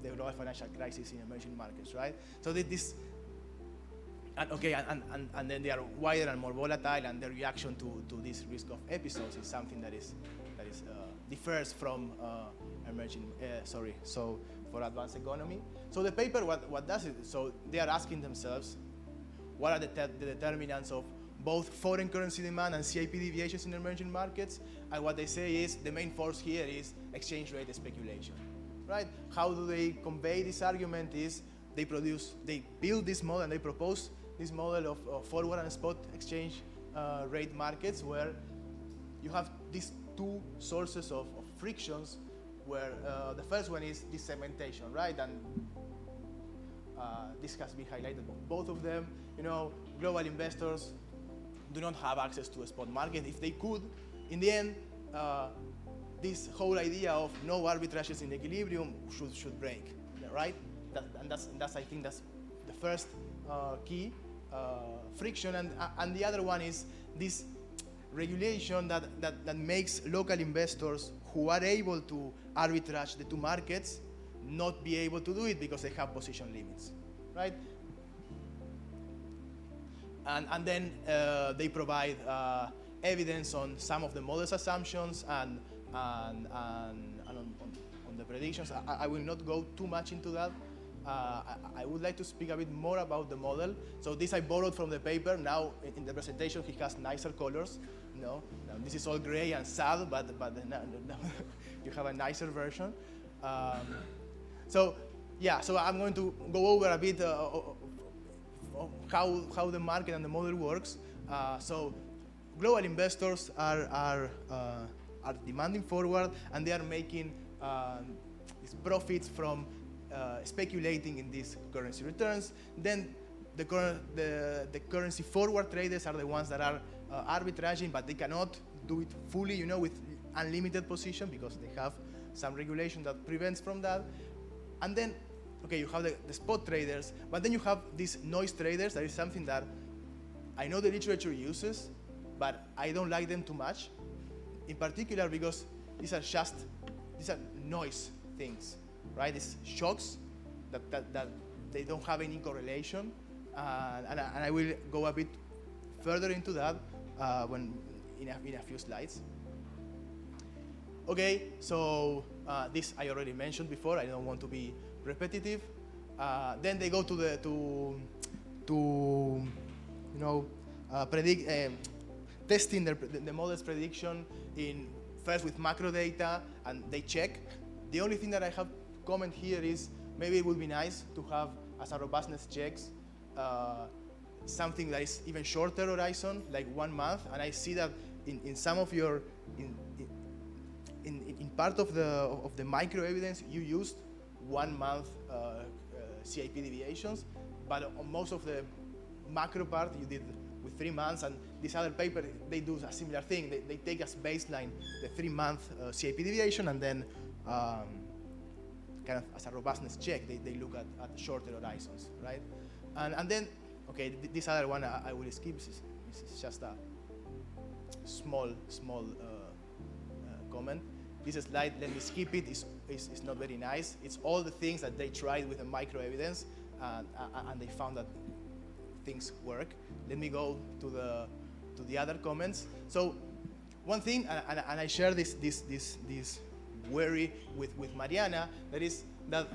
the global financial crisis in emerging markets, right? So this, and then they are wider and more volatile, and the reaction to this risk of episodes is something that differs from so for advanced economy. So the paper, what does it? So they are asking themselves, what are the determinants of both foreign currency demand and CIP deviations in emerging markets? And what they say is the main force here is exchange rate speculation, right? How do they convey this argument? Is they build this model and they propose this model of forward and spot exchange rate markets where you have these two sources of frictions, where the first one is this segmentation, right? And this has been highlighted, both of them. Global investors do not have access to a spot market. If they could, in the end, this whole idea of no arbitrages in equilibrium should break, right? That's I think that's the first key friction, and the other one is this regulation that makes local investors who are able to arbitrage the two markets not be able to do it because they have position limits, right? And then they provide evidence on some of the model's assumptions and on the predictions. I will not go too much into that. I would like to speak a bit more about the model. So this I borrowed from the paper. Now in the presentation he has nicer colors. No, now, this is all gray and sad, but you have a nicer version. So yeah, so I'm going to go over a bit how the market and the model works. So global investors are demanding forward, and they are making these profits from speculating in these currency returns. Then the currency forward traders are the ones that are arbitraging, but they cannot do it fully, you know, with unlimited position because they have some regulation that prevents from that. And then, okay, you have the spot traders, but then you have these noise traders. That is something that I know the literature uses, but I don't like them too much, in particular because these are noise things, right? These shocks that they don't have any correlation, and I will go a bit further into that in a few slides. Okay, so this I already mentioned before. I don't want to be repetitive. Then they go to testing the model's prediction first with macro data, and they check. The only thing that I have comment here is maybe it would be nice to have, as a robustness checks, something that is even shorter horizon, like 1 month. And I see that in some of your in part of the micro evidence you used 1 month CIP deviations, but on most of the macro part you did with 3 months. And this other paper, they do a similar thing. They take as baseline the 3-month CIP deviation, and then kind of as a robustness check, they look at shorter horizons, right? And then, okay, this other one I will skip. This is just a small comment. This slide, let me skip it. It's not very nice. It's all the things that they tried with the micro evidence, and they found that things work. Let me go to the other comments. So one thing, and I share this worry with Mariana, that is that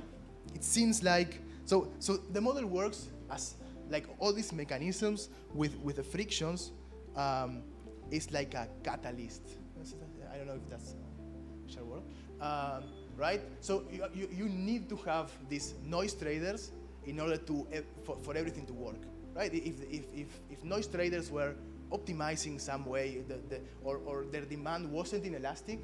it seems like so the model works as like all these mechanisms with the frictions is like a catalyst. I don't know if that's shall work, right? So you need to have these noise traders in order to for everything to work, right? If noise traders were optimizing some way, or their demand wasn't inelastic,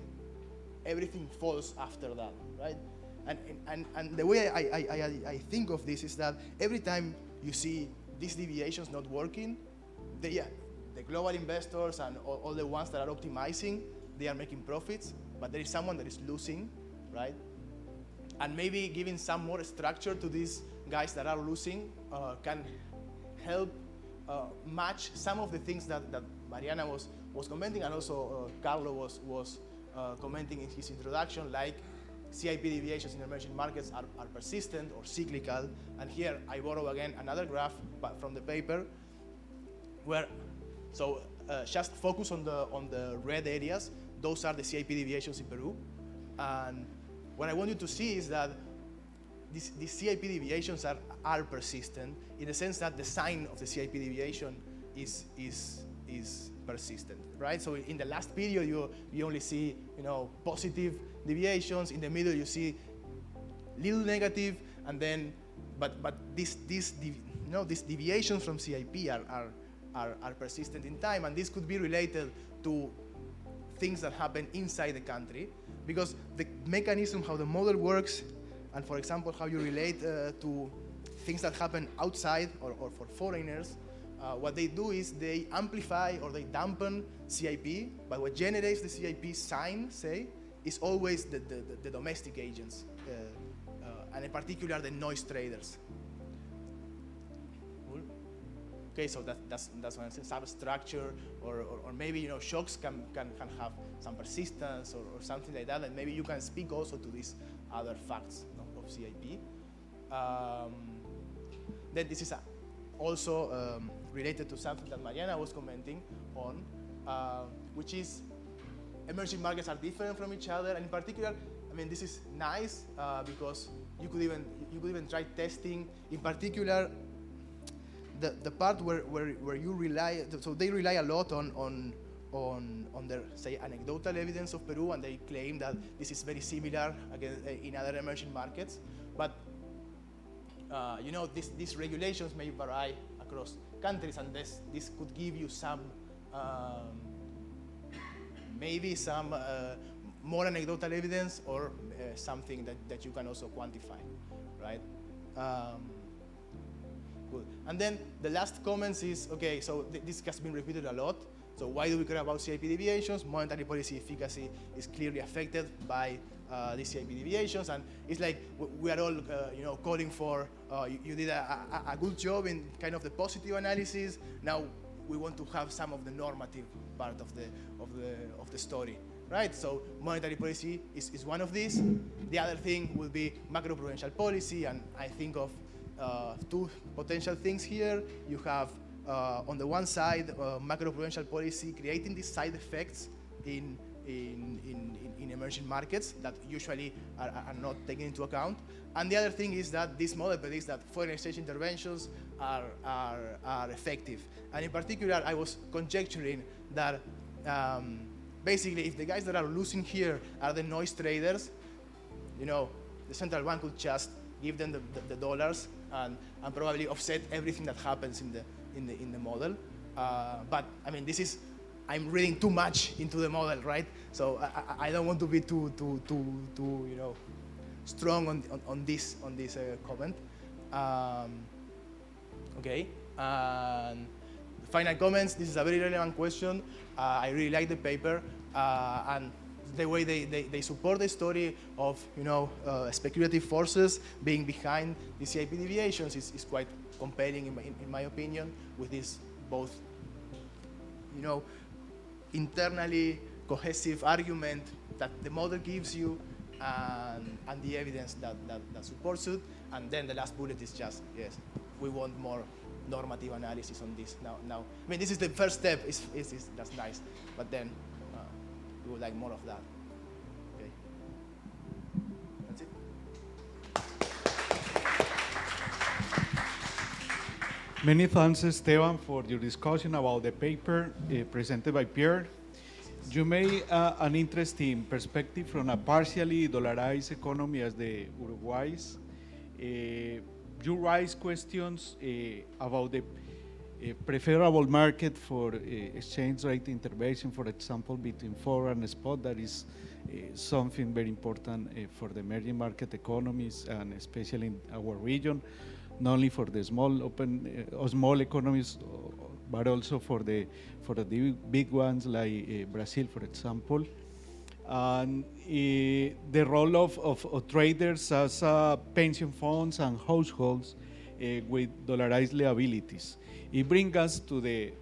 everything falls after that, right? And the way I think of this is that every time you see these deviations not working, the global investors and all the ones that are optimizing, they are making profits, but there is someone that is losing, right? And maybe giving some more structure to these guys that are losing can help match some of the things that Mariana was commenting, and also Carlos was commenting in his introduction, like CIP deviations in emerging markets are persistent or cyclical. And here I borrow again another graph from the paper, where just focus on the red areas. Those are the CIP deviations in Peru. And what I want you to see is that these CIP deviations are persistent, in the sense that the sign of the CIP deviation is persistent, right? So in the last period, you only see positive deviations. In the middle, you see little negative, and then but these deviations from CIP are persistent in time, and this could be related to things that happen inside the country, because the mechanism how the model works, and for example how you relate to things that happen outside or for foreigners, what they do is they amplify or they dampen CIP, but what generates the CIP sign, say, is always the domestic agents, and in particular the noise traders. Cool. Okay, so that's one substructure, or maybe shocks can have some persistence or something like that, and maybe you can speak also to these other facts of CIP. Then this is also related to something that Mariana was commenting on, which is emerging markets are different from each other, and in particular, I mean, this is nice because you could even try testing. In particular, the part where you rely, so they rely a lot on their, say, anecdotal evidence of Peru, and they claim that this is very similar again in other emerging markets, but these regulations may vary across countries, and this could give you some, maybe some more anecdotal evidence, or something that you can also quantify, right? Good. And then the last comments is, okay, so this has been repeated a lot. So why do we care about CIP deviations? Monetary policy efficacy is clearly affected by these CIP deviations, and it's like we are all, calling for. You did a good job in kind of the positive analysis. Now we want to have some of the normative part of the story, right? So monetary policy is one of these. The other thing will be macroprudential policy, and I think of two potential things here. You have on the one side macroprudential policy creating these side effects in emerging markets that usually are not taken into account. And the other thing is that this model predicts that foreign exchange interventions are effective. And in particular, I was conjecturing that basically if the guys that are losing here are the noise traders, the central bank would just give them the dollars and probably offset everything that happens in the model. But I mean, I'm reading too much into the model, right? So I don't want to be too strong on this comment. Okay. And final comments. This is a very relevant question. I really like the paper, and the way they support the story of speculative forces being behind the CIP deviations is quite compelling in my opinion, with this both internally cohesive argument that the model gives you and the evidence that supports it. And then the last bullet is just, yes, we want more normative analysis on this now. I mean, this is the first step, that's nice, but then we would like more of that. Okay. That's it. Many thanks, Esteban, for your discussion about the paper presented by Pierre. You made an interesting perspective from a partially dollarized economy as the Uruguay's. You raise questions about the preferable market for exchange rate intervention, for example, between forward and spot. That is something very important for the emerging market economies, and especially in our region, not only for the small economies, but also for the big ones like Brazil, for example. And the role of traders as pension funds and households with dollarized liabilities. It brings us to the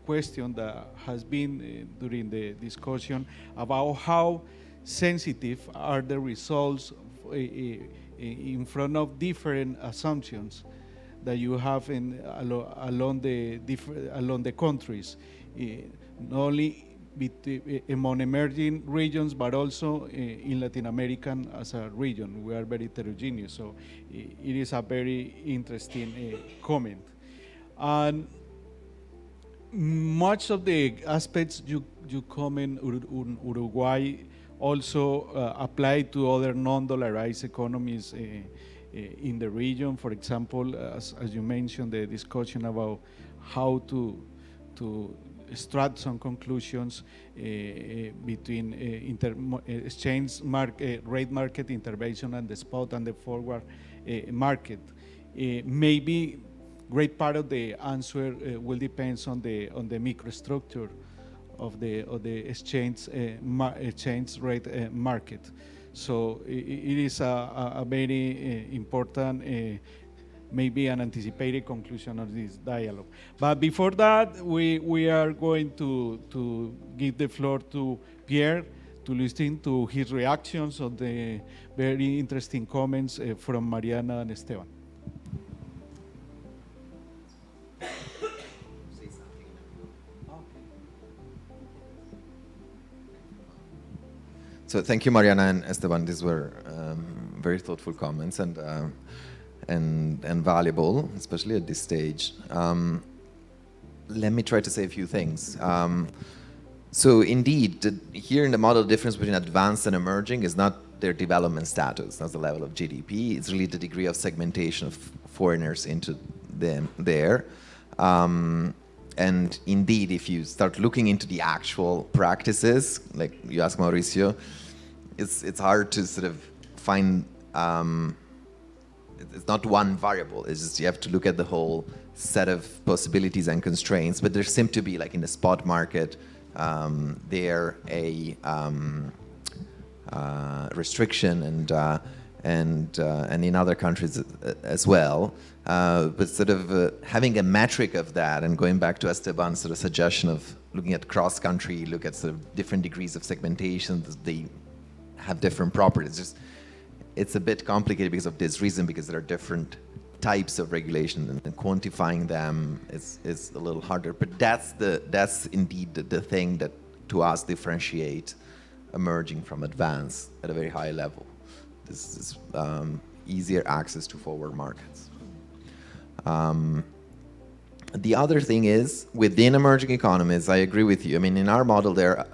question that has been during the discussion about how sensitive are the results in front of different assumptions that you have along the countries, not only among emerging regions, but also in Latin America as a region. We are very heterogeneous, so it is a very interesting comment. And much of the aspects you comment on Uruguay also apply to other non-dollarized economies in the region. For example, as you mentioned, the discussion about how to extract some conclusions between exchange rate market intervention and the spot and the forward market. Maybe great part of the answer will depend on the microstructure exchange rate market. So it is a very important, maybe an anticipated conclusion of this dialogue. But before that, we are going to give the floor to Pierre to listen to his reactions on the very interesting comments from Mariana and Esteban. So thank you, Mariana and Esteban. These were very thoughtful comments and valuable, especially at this stage. Let me try to say a few things. So indeed, here in the model, the difference between advanced and emerging is not their development status, not the level of GDP. It's really the degree of segmentation of foreigners into them there. And indeed, if you start looking into the actual practices, like you asked Mauricio, it's hard to sort of find, it's not one variable, it's just you have to look at the whole set of possibilities and constraints, but there seem to be, like in the spot market, there a restriction and in other countries as well. But sort of having a metric of that and going back to Esteban's sort of suggestion of looking at cross-country, look at sort of different degrees of segmentation, they have different properties. It's a bit complicated because of this reason, because there are different types of regulation and quantifying them is a little harder. But that's indeed the thing that to us differentiate emerging from advanced at a very high level. This is easier access to forward markets. The other thing is, within emerging economies, I agree with you. I mean, in our model, they're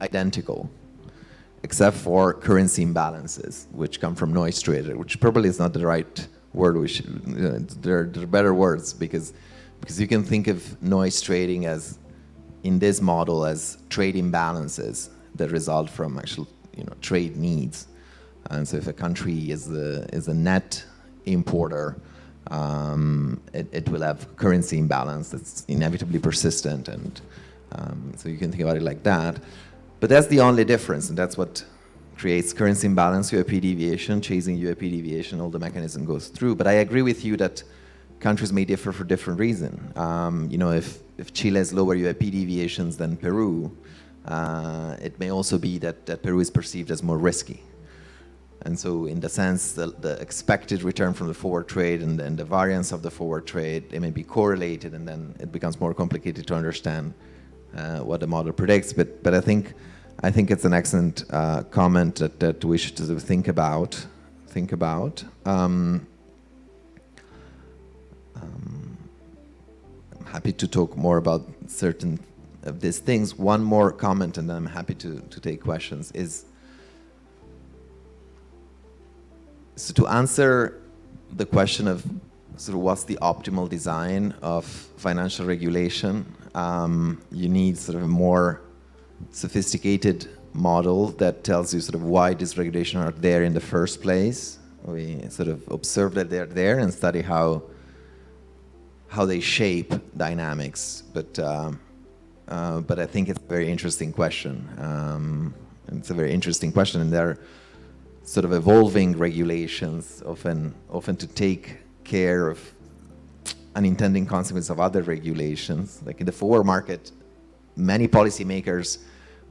identical, except for currency imbalances, which come from noise trade, which probably is not the right word. There are better words, because you can think of noise trading as, in this model, as trade imbalances that result from actual, trade needs. And so if a country is a net importer, it will have currency imbalance that's inevitably persistent, and so you can think about it like that. But that's the only difference, and that's what creates currency imbalance, UAP deviation, chasing UAP deviation, all the mechanism goes through. But I agree with you that countries may differ for different reasons. If Chile has lower UAP deviations than Peru, it may also be that Peru is perceived as more risky. And so in the sense, the expected return from the forward trade and the variance of the forward trade, they may be correlated, and then it becomes more complicated to understand what the model predicts. But I think it's an excellent comment that we should sort of think about. I'm happy to talk more about certain of these things. One more comment, and then I'm happy to take questions, is so to answer the question of sort of what's the optimal design of financial regulation, you need sort of a more sophisticated model that tells you sort of why these regulations are there in the first place. We sort of observe that they're there and study how they shape dynamics. But I think it's a very interesting question. It's a very interesting question, and there are sort of evolving regulations often to take care of unintended consequences of other regulations. Like in the forward market, many policymakers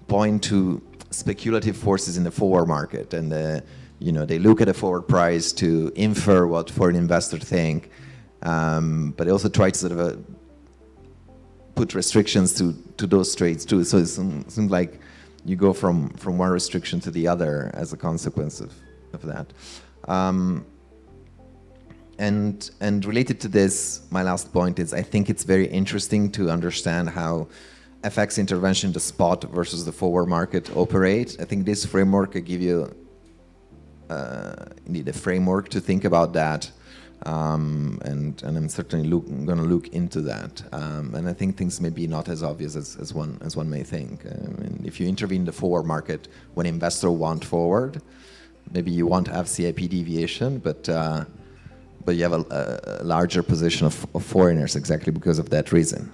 point to speculative forces in the forward market, and they look at a forward price to infer what foreign investors think, but they also try to sort of put restrictions to those trades too. So it seems like you go from one restriction to the other as a consequence of that. And related to this, my last point is I think it's very interesting to understand how FX intervention, the spot versus the forward market operate. I think this framework could give you need a framework to think about that, and I'm certainly going to look into that. And I think things may be not as obvious as one may think. If you intervene in the forward market when investors want forward, maybe you want to have CIP deviation, but you have a larger position of foreigners exactly because of that reason.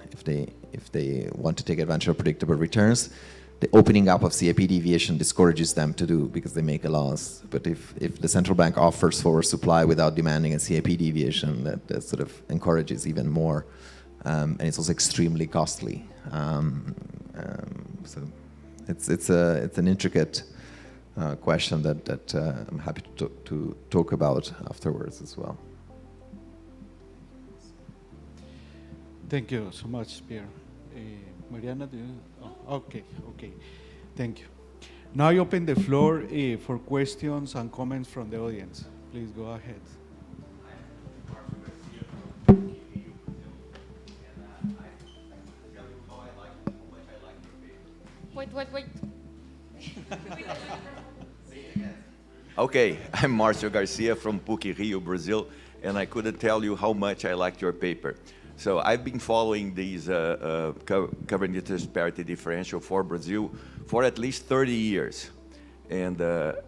If they want to take advantage of predictable returns. The opening up of CAP deviation discourages them to do because they make a loss. But if the central bank offers forward supply without demanding a CAP deviation, that sort of encourages even more. And it's also extremely costly. So it's an intricate question that I'm happy to talk about afterwards as well. Thank you so much, Pierre. Mariana, do you? Oh, okay. Thank you. Now I open the floor for questions and comments from the audience. Please go ahead. Wait. Okay, I'm Marcio Garcia from PUC Rio, Brazil, and I couldn't tell you how much I liked your paper. So I've been following these covering interest parity differential for Brazil for at least 30 years. And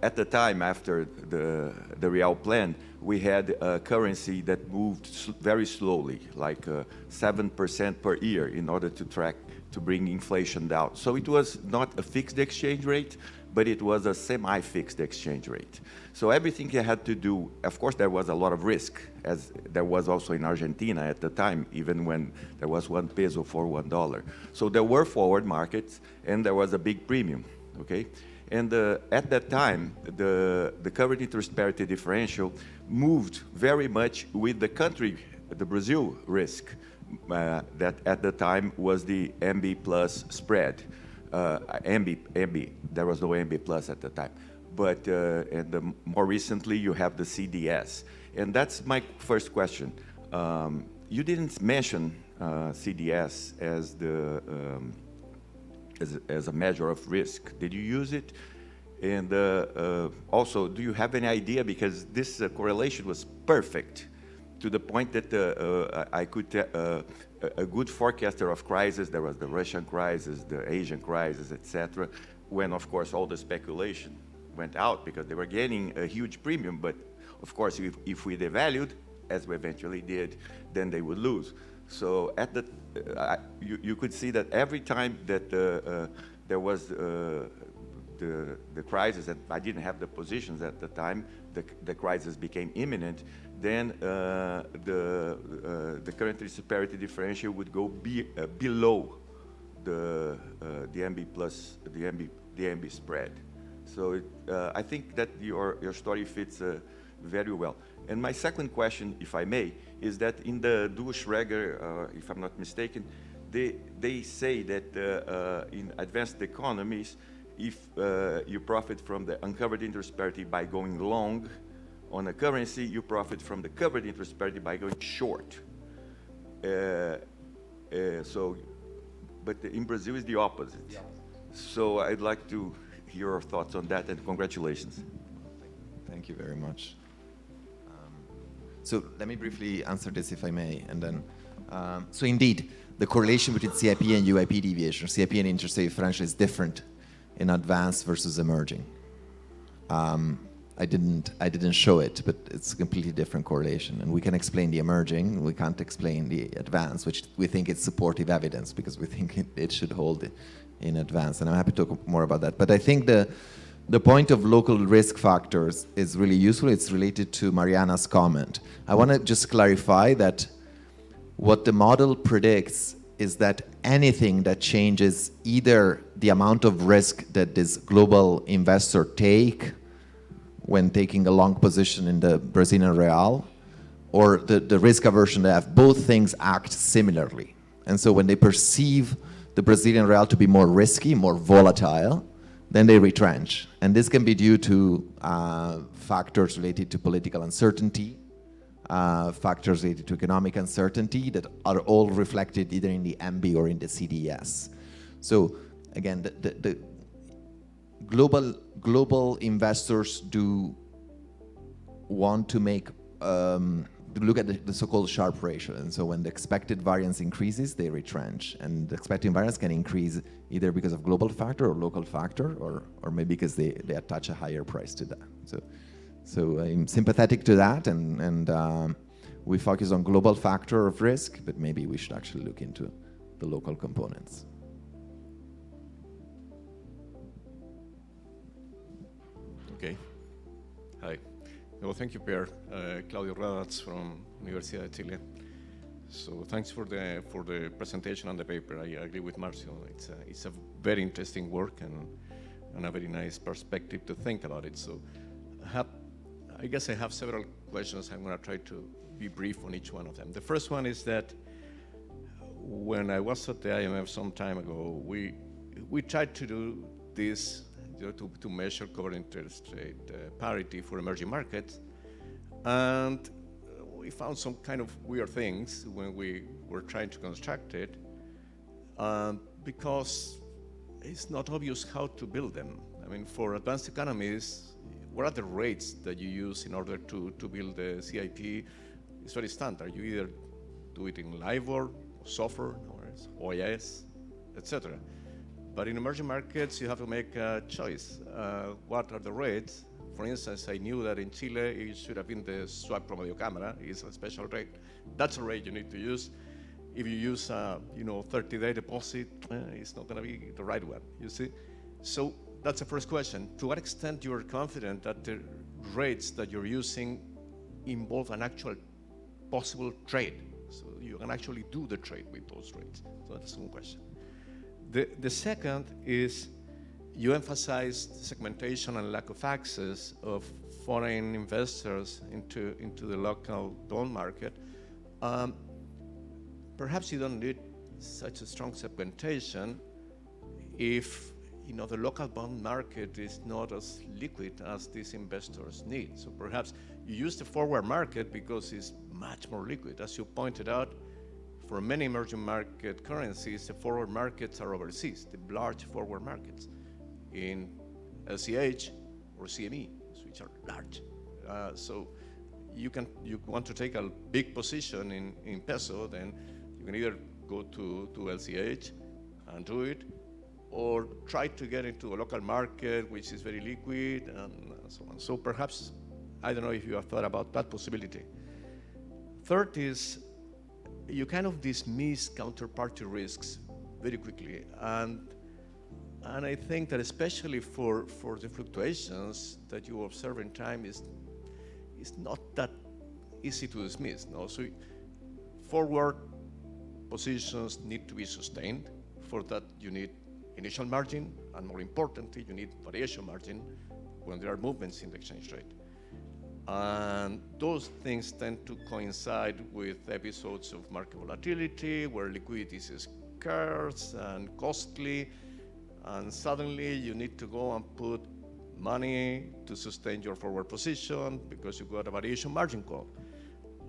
at the time, after the real plan, we had a currency that moved very slowly, like 7% per year in order to bring inflation down. So it was not a fixed exchange rate, but it was a semi-fixed exchange rate. So everything you had to do, of course, there was a lot of risk, as there was also in Argentina at the time, even when there was 1 peso for $1. So there were forward markets, and there was a big premium, okay? And at that time, the current interest parity differential moved very much with the country, the Brazil risk, that at the time was the MB plus spread. MB, there was no MB plus at the time. But more recently, you have the CDS. And that's my first question. You didn't mention CDS as a measure of risk. Did you use it? And also, do you have any idea, because this correlation was perfect to the point that I could a good forecaster of crisis, there was the Russian crisis, the Asian crisis, etc., when, of course, all the speculation went out because they were gaining a huge premium. But, of course, if we devalued, as we eventually did, then they would lose. So at you could see that every time that there was the crisis, and I didn't have the positions at the time, the crisis became imminent, then the current interest parity differential would go below the MB plus the MB spread. So I think that your story fits very well. And my second question, if I may, is that in the dual Schreger, if I'm not mistaken, they say that in advanced economies, if you profit from the uncovered interest parity by going long on a currency, you profit from the covered interest parity by going short. But in Brazil is the opposite. So I'd like to hear your thoughts on that, and congratulations. Thank you very much. So let me briefly answer this, if I may, and then, so indeed, the correlation between CIP and UIP deviation, CIP and interest rate differential, is different in advanced versus emerging. I didn't show it, but it's a completely different correlation. And we can explain the emerging, we can't explain the advanced, which we think is supportive evidence because we think it should hold in advance. And I'm happy to talk more about that. But I think the point of local risk factors is really useful. It's related to Mariana's comment. I want to just clarify that what the model predicts is that anything that changes either the amount of risk that this global investor take when taking a long position in the Brazilian real, or the risk aversion they have, both things act similarly. And so when they perceive the Brazilian real to be more risky, more volatile, then they retrench. And this can be due to factors related to political uncertainty, factors related to economic uncertainty that are all reflected either in the MB or in the CDS. So again, the global investors do want to make look at the so-called Sharpe ratio, and so when the expected variance increases, they retrench, and the expected variance can increase either because of global factor or local factor, or maybe because they attach a higher price to that. So I'm sympathetic to that, and we focus on global factor of risk, but maybe we should actually look into the local components. Okay. Hi. Well, thank you, Pierre. Claudio Radats from Universidad de Chile. So thanks for the presentation and the paper. I agree with Marcio. It's a very interesting work and a very nice perspective to think about it. So I guess I have several questions. I'm going to try to be brief on each one of them. The first one is that when I was at the IMF some time ago, we tried to do this to measure covered interest rate parity for emerging markets, and we found some kind of weird things when we were trying to construct it, because it's not obvious how to build them. I mean, for advanced economies, what are the rates that you use in order to build the CIP? It's very standard. You either do it in LIBOR, SOFR, OIS, etc. But in emerging markets, you have to make a choice. What are the rates? For instance, I knew that in Chile, it should have been the swap promedio cámara. It's a special rate. That's a rate you need to use. If you use a 30-day deposit, it's not going to be the right one, you see? So that's the first question. To what extent you are confident that the rates that you're using involve an actual possible trade? So you can actually do the trade with those rates. So that's one question. The second is, you emphasized segmentation and lack of access of foreign investors into the local bond market. Perhaps you don't need such a strong segmentation if the local bond market is not as liquid as these investors need. So perhaps you use the forward market because it's much more liquid. As you pointed out, for many emerging market currencies, the forward markets are overseas, the large forward markets in LCH or CME, which are large. So you want to take a big position in peso, then you can either go to LCH and do it, or try to get into a local market which is very liquid and so on. So perhaps, I don't know if you have thought about that possibility. Third is, you kind of dismiss counterparty risks very quickly. And I think that especially for the fluctuations that you observe in time is not that easy to dismiss. No? So forward positions need to be sustained. For that, you need initial margin, and more importantly, you need variation margin when there are movements in the exchange rate. And those things tend to coincide with episodes of market volatility, where liquidity is scarce and costly, and suddenly you need to go and put money to sustain your forward position because you got a variation margin call.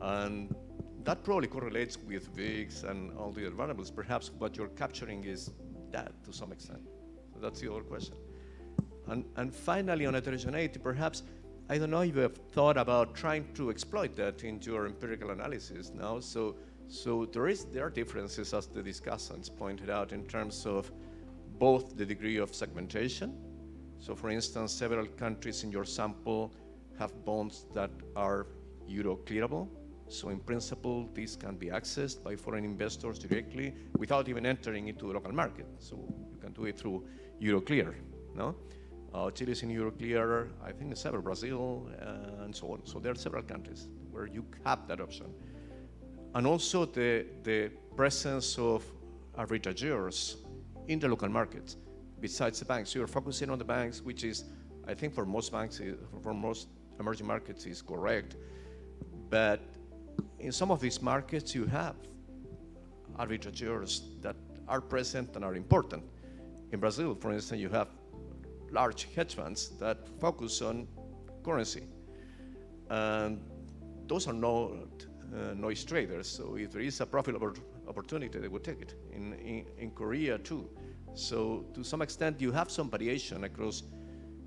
And that probably correlates with VIX and all the other variables. Perhaps what you're capturing is that to some extent. So that's the other question. And finally, on heterogeneity, perhaps, I don't know if you have thought about trying to exploit that into your empirical analysis now. So there are differences, as the discussants pointed out, in terms of both the degree of segmentation. So for instance, several countries in your sample have bonds that are euro clearable. So in principle, these can be accessed by foreign investors directly without even entering into the local market. So you can do it through Euroclear, no? Chile is in Euroclear, I think several, Brazil, and so on. So there are several countries where you have that option. And also the presence of arbitrageurs in the local markets, besides the banks. So you're focusing on the banks, which is, I think for most banks, for most emerging markets is correct. But in some of these markets, you have arbitrageurs that are present and are important. In Brazil, for instance, you have large hedge funds that focus on currency. And those are not noise traders. So if there is a profitable opportunity, they would take it. In Korea, too. So to some extent, you have some variation across,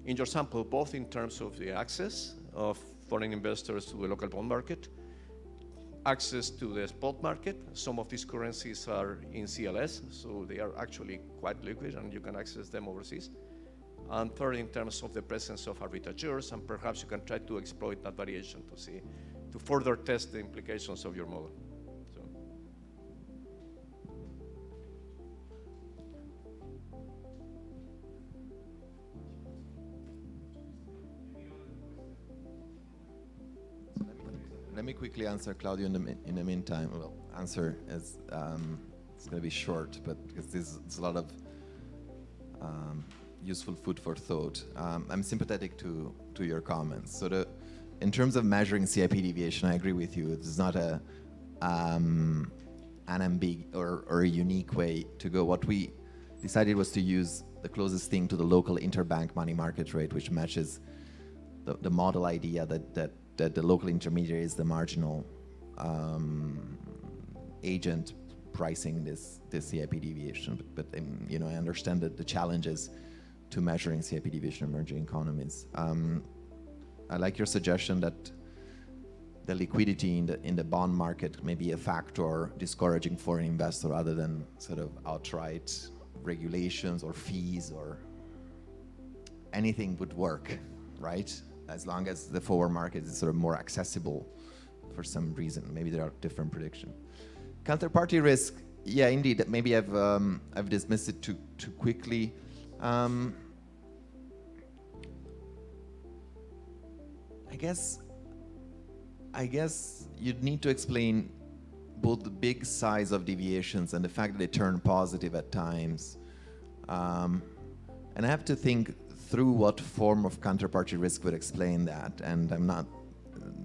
in your sample, both in terms of the access of foreign investors to the local bond market, access to the spot market. Some of these currencies are in CLS, so they are actually quite liquid and you can access them overseas. And third, in terms of the presence of arbitrageurs, and perhaps you can try to exploit that variation to further test the implications of your model. So. let me quickly answer Claudio in the meantime. Well, answer is it's going to be short, but because there's a lot of useful food for thought. I'm sympathetic to your comments. So in terms of measuring CIP deviation, I agree with you. It's not an ambiguous or a unique way to go. What we decided was to use the closest thing to the local interbank money market rate, which matches the model idea that the local intermediary is the marginal agent pricing this CIP deviation. But you know, I understand that the challenges to measuring CIP deviation in emerging economies. I like your suggestion that the liquidity in the bond market may be a factor discouraging foreign investor rather than sort of outright regulations or fees or anything would work, right? As long as the forward market is sort of more accessible for some reason. Maybe there are different predictions. Counterparty risk, yeah, indeed. Maybe I've dismissed it too quickly. I guess you'd need to explain both the big size of deviations and the fact that they turn positive at times. And I have to think through what form of counterparty risk would explain that. And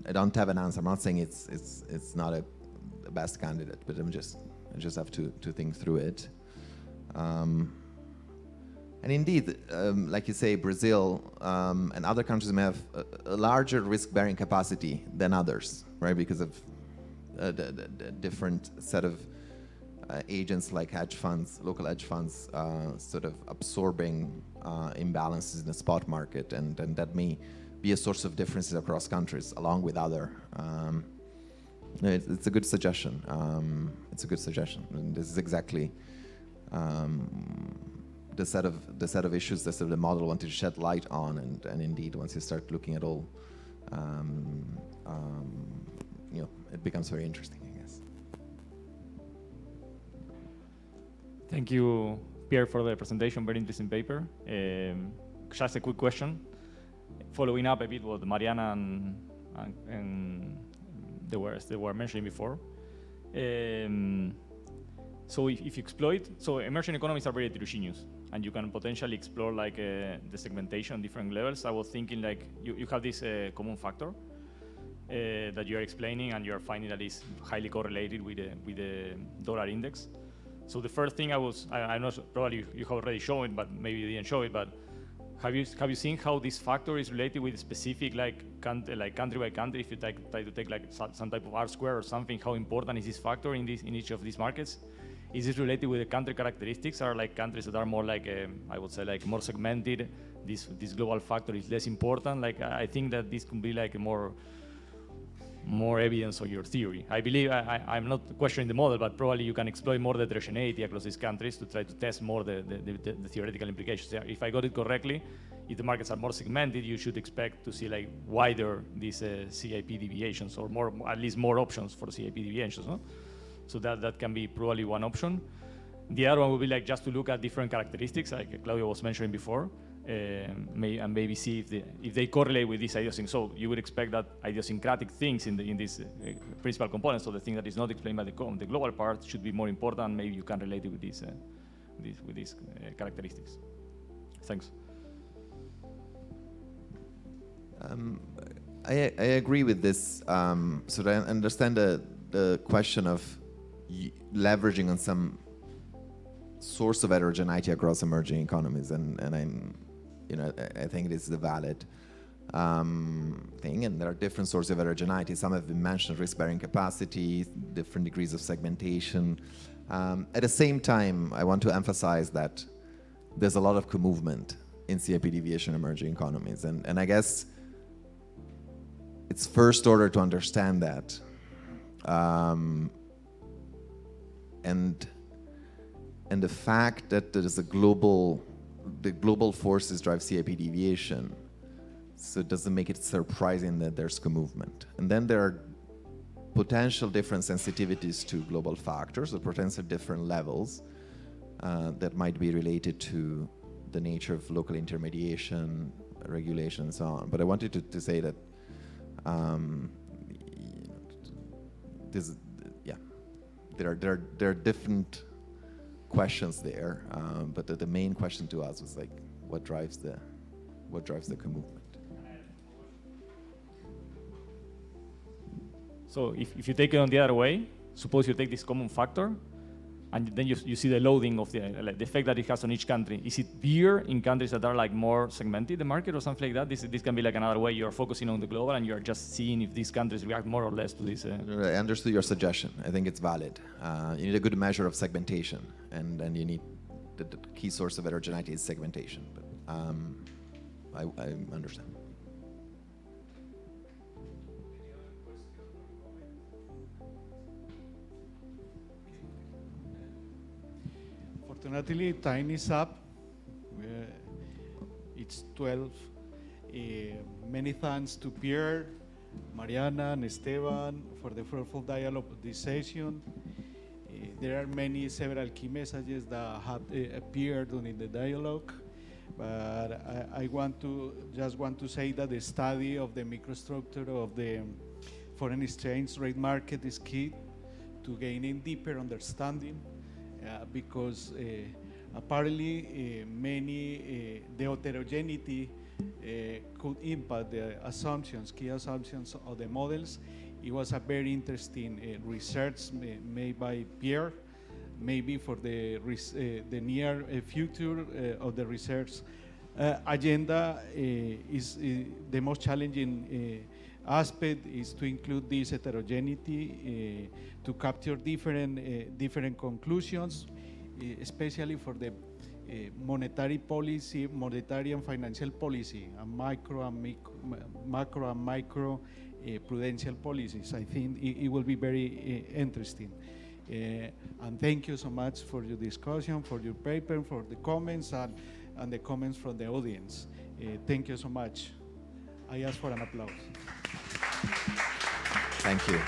I don't have an answer. I'm not saying it's not the best candidate, but I just have to think through it. And indeed, like you say, Brazil and other countries may have a larger risk-bearing capacity than others, right? Because of the different set of agents like hedge funds, local hedge funds, sort of absorbing imbalances in the spot market, and that may be a source of differences across countries, along with other. It's a good suggestion. It's a good suggestion. And this is exactly the set of issues that the model wanted to shed light on, and indeed, once you start looking at all, you know, it becomes very interesting, I guess. Thank you, Pierre, for the presentation. Very interesting paper. Just a quick question, following up a bit what Mariana and they were mentioning before. So if you exploit, so emerging economies are very heterogeneous, and you can potentially explore like the segmentation on different levels. I was thinking like you have this common factor that you are explaining, and you are finding that is highly correlated with the dollar index. So the first thing I know probably you have already shown it, but maybe you didn't show it, but have you seen how this factor is related with specific like country by country? If you try to take like some type of R square or something, how important is this factor in each of these markets? Is it related with the country characteristics? Are like countries that are more like I would say like more segmented? This global factor is less important. Like I think that this could be like a more evidence of your theory. I believe I'm not questioning the model, but probably you can exploit more the heterogeneity across these countries to try to test more the theoretical implications. If I got it correctly, if the markets are more segmented, you should expect to see like wider these CIP deviations, or more, at least more options for CIP deviations. No? So that can be probably one option. The other one would be like just to look at different characteristics, like Claudio was mentioning before, and maybe see if they correlate with these idiosyncratic. So you would expect that idiosyncratic things in these principal components, so the thing that is not explained by the global part should be more important. Maybe you can relate it with these characteristics. Thanks. I agree with this. So I understand the question of leveraging on some source of heterogeneity across emerging economies, and I think this is a valid thing, and there are different sources of heterogeneity. Some have been mentioned: risk-bearing capacity, different degrees of segmentation. At the same time, I want to emphasize that there's a lot of co-movement in CIP deviation in emerging economies, and I guess it's first order to understand that. And the fact that there is the global forces drive CIP deviation, so it doesn't make it surprising that there's co-movement. And then there are potential different sensitivities to global factors, or potential different levels that might be related to the nature of local intermediation, regulation, and so on. But I wanted to say that this, yeah, there are different questions there, but the main question to us was like, what drives the movement? So if you take it on the other way, suppose you take this common factor, and then you see the loading of the effect that it has on each country. Is it bigger in countries that are like more segmented, the market, or something like that? This can be like another way you're focusing on the global and you're just seeing if these countries react more or less to this. I understood your suggestion. I think it's valid. You need a good measure of segmentation, and you need the key source of heterogeneity is segmentation. But I understand. Fortunately, time is up. It's 12. Many thanks to Pierre, Mariana, and Esteban for the fruitful dialogue of this session. There are several key messages that have appeared during the dialogue, but I want to say that the study of the microstructure of the foreign exchange rate market is key to gaining deeper understanding. Because apparently the heterogeneity could impact the key assumptions of the models. It was a very interesting research made by Pierre, maybe for the near future of the research agenda. Is the most challenging aspect is to include this heterogeneity to capture different conclusions, especially for the monetary policy, monetary and financial policy, and macro and micro prudential policies. I think it will be very interesting. And thank you so much for your discussion, for your paper, for the comments, and the comments from the audience. Thank you so much. I ask for an applause. Thank you.